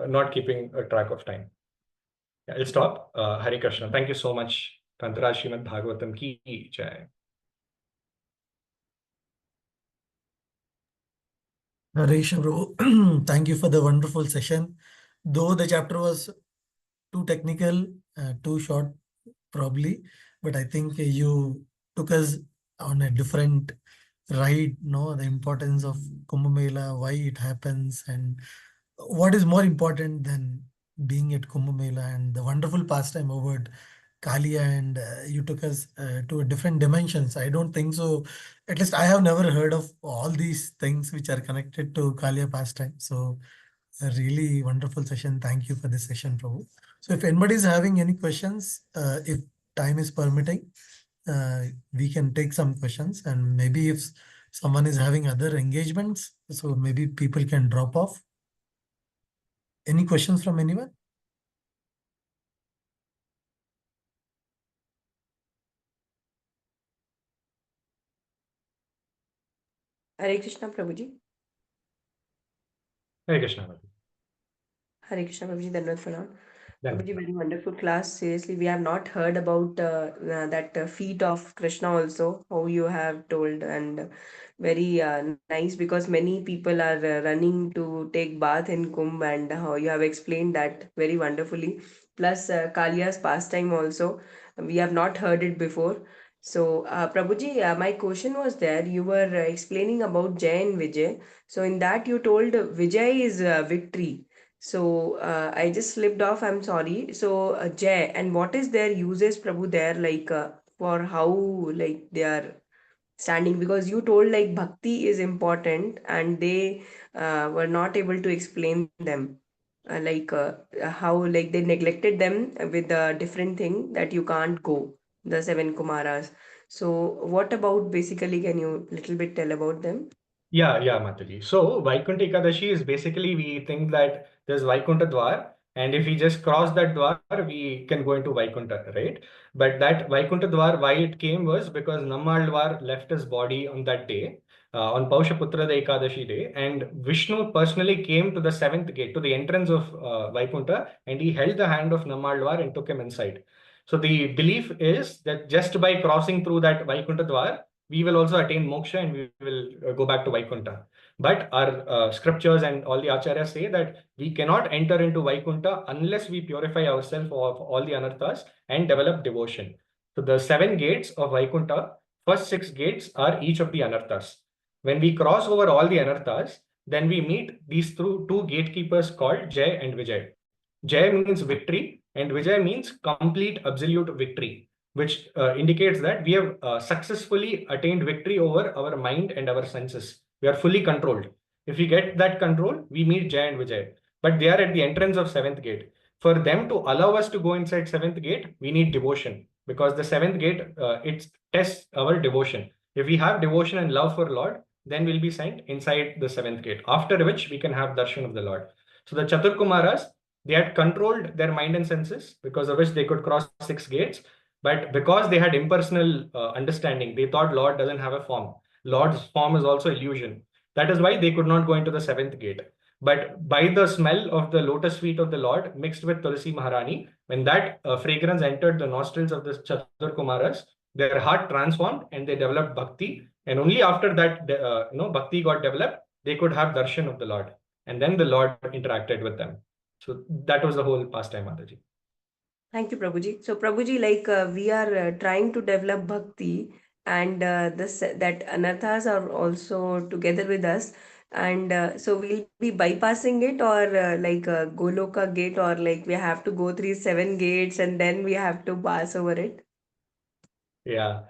not keeping a track of time. Yeah, I'll stop. Hari Krishna. Thank you so much. Tantara Srimad Bhagavatam ki jai. Naresh, bro, thank you for the wonderful session. Though the chapter was too technical, too short, probably, but I think you took us on a different ride, no, the importance of Kumbh Mela, why it happens, and what is more important than being at Kumbh Mela, and the wonderful pastime over Kalia, and you took us to a different dimensions. I don't think so. At least I have never heard of all these things which are connected to Kalia pastime. So a really wonderful session. Thank you for this session, Prabhu. So if anybody is having any questions, if time is permitting, we can take some questions, and maybe if someone is having other engagements, so maybe people can drop off. Any questions from anyone? Hare Krishna, Prabhuji. Hare Krishna. Hare Krishna, Prabhuji. Dandavat Pranam. Then, Prabhuji, very wonderful class. Seriously, we have not heard about that feat of Krishna also, how you have told, and very nice because many people are running to take bath in Kumbh, and how you have explained that very wonderfully. Plus, Kalia's pastime also, we have not heard it before. So, Prabhuji, my question was there. You were explaining about Jai and Vijay. So, in that, you told Vijay is victory. So I just slipped off. I'm sorry. So Jai, and what is their uses, Prabhu? There, like for how like they are standing, because you told like bhakti is important, and they were not able to explain them. How like they neglected them with a different thing that you can't go, the seven Kumaras. So what about basically? Can you little bit tell about them? yeah, Mataji. So Vaikuntha Ekadashi is basically we think that there's Vaikuntha Dwar, and if we just cross that Dwar, we can go into Vaikuntha, right? But that Vaikuntha Dwar, why it came was because Nammalwar left his body on that day, on Paushaputra the Ekadashi day, and Vishnu personally came to the seventh gate, to the entrance of Vaikuntha, and he held the hand of Nammalwar and took him inside. So the belief is that just by crossing through that Vaikuntha Dwar, we will also attain moksha and we will go back to Vaikuntha. But our scriptures and all the acharyas say that we cannot enter into Vaikuntha unless we purify ourselves of all the anarthas and develop devotion. So the seven gates of Vaikuntha, first six gates are each of the anarthas. When we cross over all the anarthas, then we meet these two gatekeepers called Jai and Vijay. Jai means victory and Vijay means complete absolute victory. which indicates that we have successfully attained victory over our mind and our senses. We are fully controlled. If we get that control, we meet Jay and Vijay. But they are at the entrance of seventh gate. For them to allow us to go inside seventh gate, we need devotion, because the seventh gate it tests our devotion. If we have devotion and love for Lord, then we'll be sent inside the seventh gate, after which we can have darshan of the Lord. So the Chatur Kumaras, they had controlled their mind and senses, because of which they could cross 6 gates. But because they had impersonal understanding, they thought Lord doesn't have a form. Lord's form is also illusion. That is why they could not go into the seventh gate. But by the smell of the lotus feet of the Lord mixed with Tulsi Maharani, when that fragrance entered the nostrils of the Chatur Kumaras, their heart transformed and they developed bhakti. And only after that, bhakti got developed, they could have darshan of the Lord. And then the Lord interacted with them. So that was the whole pastime, Mataji. Thank you, Prabhuji. So, Prabhuji, like we are trying to develop bhakti, and this that anarthas are also together with us, and so we'll be bypassing it, or like Goloka gate, or like we have to go through 7 gates and then we have to pass over it. Yeah.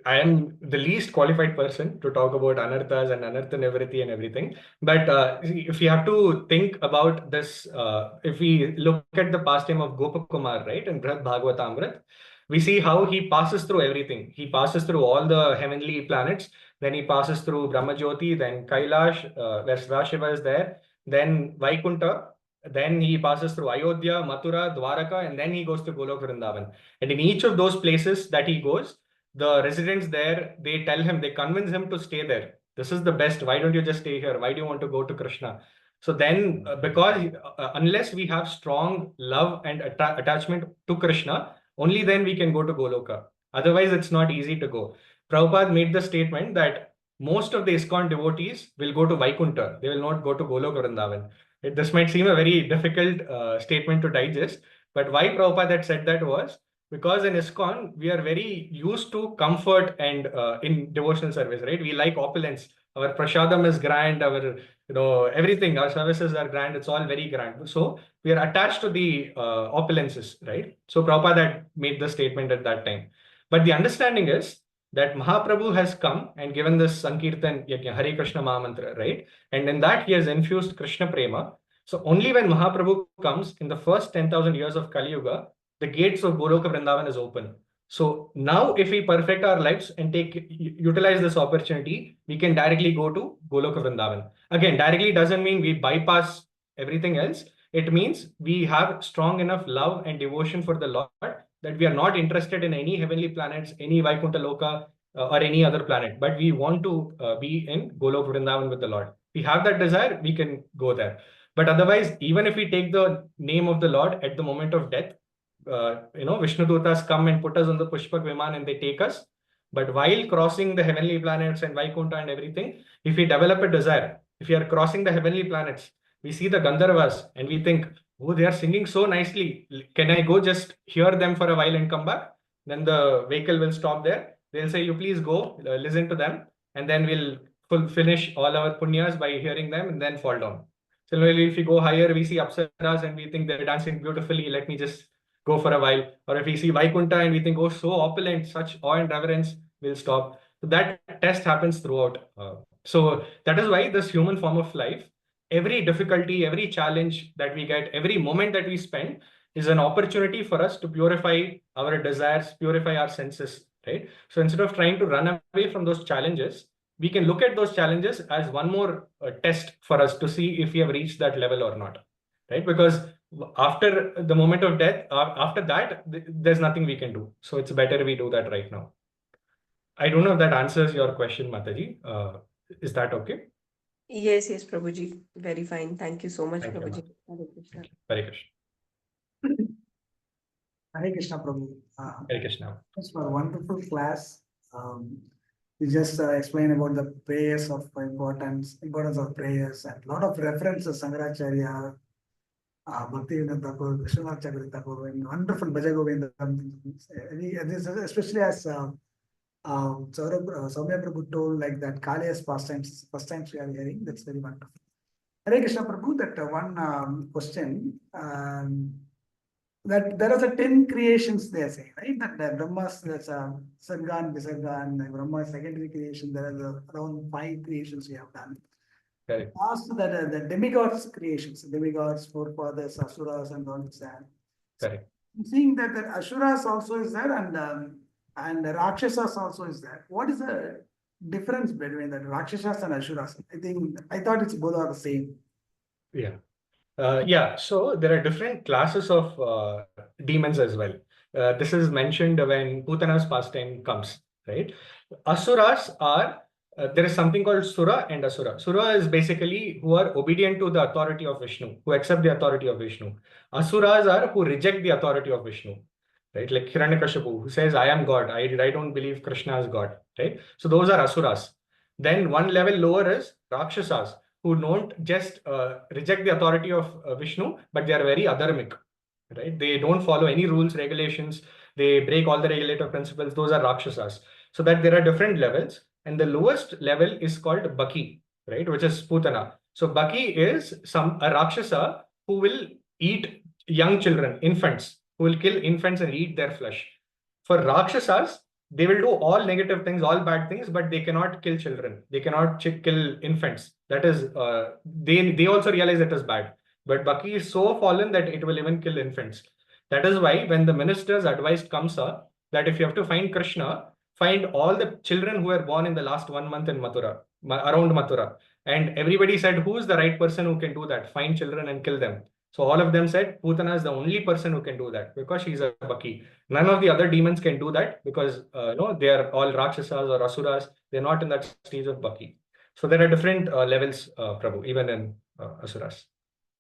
I am the least qualified person to talk about anarthas and anartha nivritti and everything. But if you have to think about this, if we look at the pastime of Gopakumar, right, in Brihad Bhagavatamrit, we see how he passes through everything. He passes through all the heavenly planets, then he passes through Brahmajyoti, then Kailash, where Sadashiva is there, then Vaikunta, then he passes through Ayodhya, Mathura, Dwaraka, and then he goes to Golok Vrindavan. And in each of those places that he goes, the residents there, they tell him, they convince him to stay there. This is the best. Why don't you just stay here? Why do you want to go to Krishna? So then, because unless we have strong love and attachment to Krishna, only then we can go to Goloka. Otherwise, it's not easy to go. Prabhupada made the statement that most of the ISKCON devotees will go to Vaikunta. They will not go to Goloka Vrindavan. This might seem a very difficult statement to digest, but why Prabhupada had said that was because in ISKCON, we are very used to comfort and in devotional service, right? We like opulence. Our prasadam is grand, our, everything, our services are grand. It's all very grand. So we are attached to the opulences, right? So Prabhupada had made the statement at that time. But the understanding is that Mahaprabhu has come and given this Sankirtan Yajna, Hare Krishna Mahamantra, right? And in that he has infused Krishna Prema. So only when Mahaprabhu comes in the first 10,000 years of Kali Yuga, the gates of Goloka Vrindavan is open. So now if we perfect our lives and utilize this opportunity, we can directly go to Goloka Vrindavan. Again, directly doesn't mean we bypass everything else. It means we have strong enough love and devotion for the Lord that we are not interested in any heavenly planets, any Vaikuntha Loka, or any other planet, but we want to be in Golok Vrindavan with the Lord. We have that desire, we can go there. But otherwise, even if we take the name of the Lord at the moment of death, Vishnu Dutas come and put us on the Pushpak Viman and they take us. But while crossing the heavenly planets and Vaikuntha and everything, if we develop a desire, if we are crossing the heavenly planets, we see the Gandharvas and we think, oh, they are singing so nicely. Can I go just hear them for a while and come back? Then the vehicle will stop there. They'll say, you please go, listen to them. And then we'll finish all our punyas by hearing them and then fall down. Similarly, if we go higher, we see Apsaras and we think they're dancing beautifully. Let me just go for a while. Or if we see Vaikunta and we think, oh, so opulent, such awe and reverence, we'll stop. So that test happens throughout. So that is why this human form of life, every difficulty, every challenge that we get, every moment that we spend is an opportunity for us to purify our desires, purify our senses, right? So instead of trying to run away from those challenges, we can look at those challenges as one more test for us to see if we have reached that level or not, right? Because after the moment of death, after that, there's nothing we can do. So it's better we do that right now. I don't know if that answers your question, Mataji. Is that okay? Yes, yes, Prabhuji. Very fine. Thank you so much, Thank you, Prabhuji. Ma. Hare Krishna. Hare Krishna. Hare Krishna, Prabhu. Hare Krishna. Thanks for a wonderful class. You just explained about the prayers of importance of prayers, and a lot of references, Sangaracharya, Bhaktivinoda Thakur, Vishwanath Chakravarti Thakur, and wonderful Bhaja Govinda. Especially as Soumya Prabhu told, like that Kaliya's pastimes, first time we are hearing, that's very wonderful. Hare Krishna, Prabhu, that one question. that there are the 10 creations they say, right? That the Brahma's that's Sarga and Visarga and Brahma's secondary creation. There are around 5 creations we have done. Correct. Last that the demigods creations, demigods, forefathers, asuras, and all that. Correct. Seeing that the asuras also is there and the rakshasas also is there. What is the difference between the rakshasas and asuras? I thought it's both are the same. Yeah. Yeah, so there are different classes of demons as well. This is mentioned when Putana's pastime comes, right? Asuras are, there is something called Sura and Asura. Sura is basically who are obedient to the authority of Vishnu, who accept the authority of Vishnu. Asuras are who reject the authority of Vishnu, right? Like Hiranyakashipu, who says, I am God, I don't believe Krishna is God, right? So those are Asuras. Then one level lower is Rakshasas, who don't just reject the authority of Vishnu, but they are very adharmic, right? They don't follow any rules, regulations. They break all the regulator principles. Those are Rakshasas. So that there are different levels. And the lowest level is called Baki, right? Which is Putana. So Baki is a Rakshasa who will eat young children, infants, who will kill infants and eat their flesh. For Rakshasas, they will do all negative things, all bad things, but they cannot kill children. They cannot kill infants. That is, they also realize it is bad. But Baki is so fallen that it will even kill infants. That is why when the ministers advised Kamsa that if you have to find Krishna, find all the children who were born in the last 1 month in Mathura, around Mathura. And everybody said, who is the right person who can do that? Find children and kill them. So all of them said, Putana is the only person who can do that because she's a Baki. None of the other demons can do that because they are all Rakshasas or Asuras. They're not in that stage of Baki. So there are different levels, Prabhu, even in Asuras.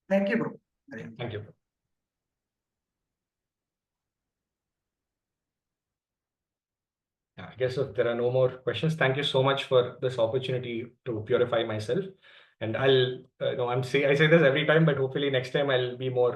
Thank you, bro. Thank you. Yeah, I guess if there are no more questions, thank you so much for this opportunity to purify myself. And I say this every time, but hopefully next time I'll be more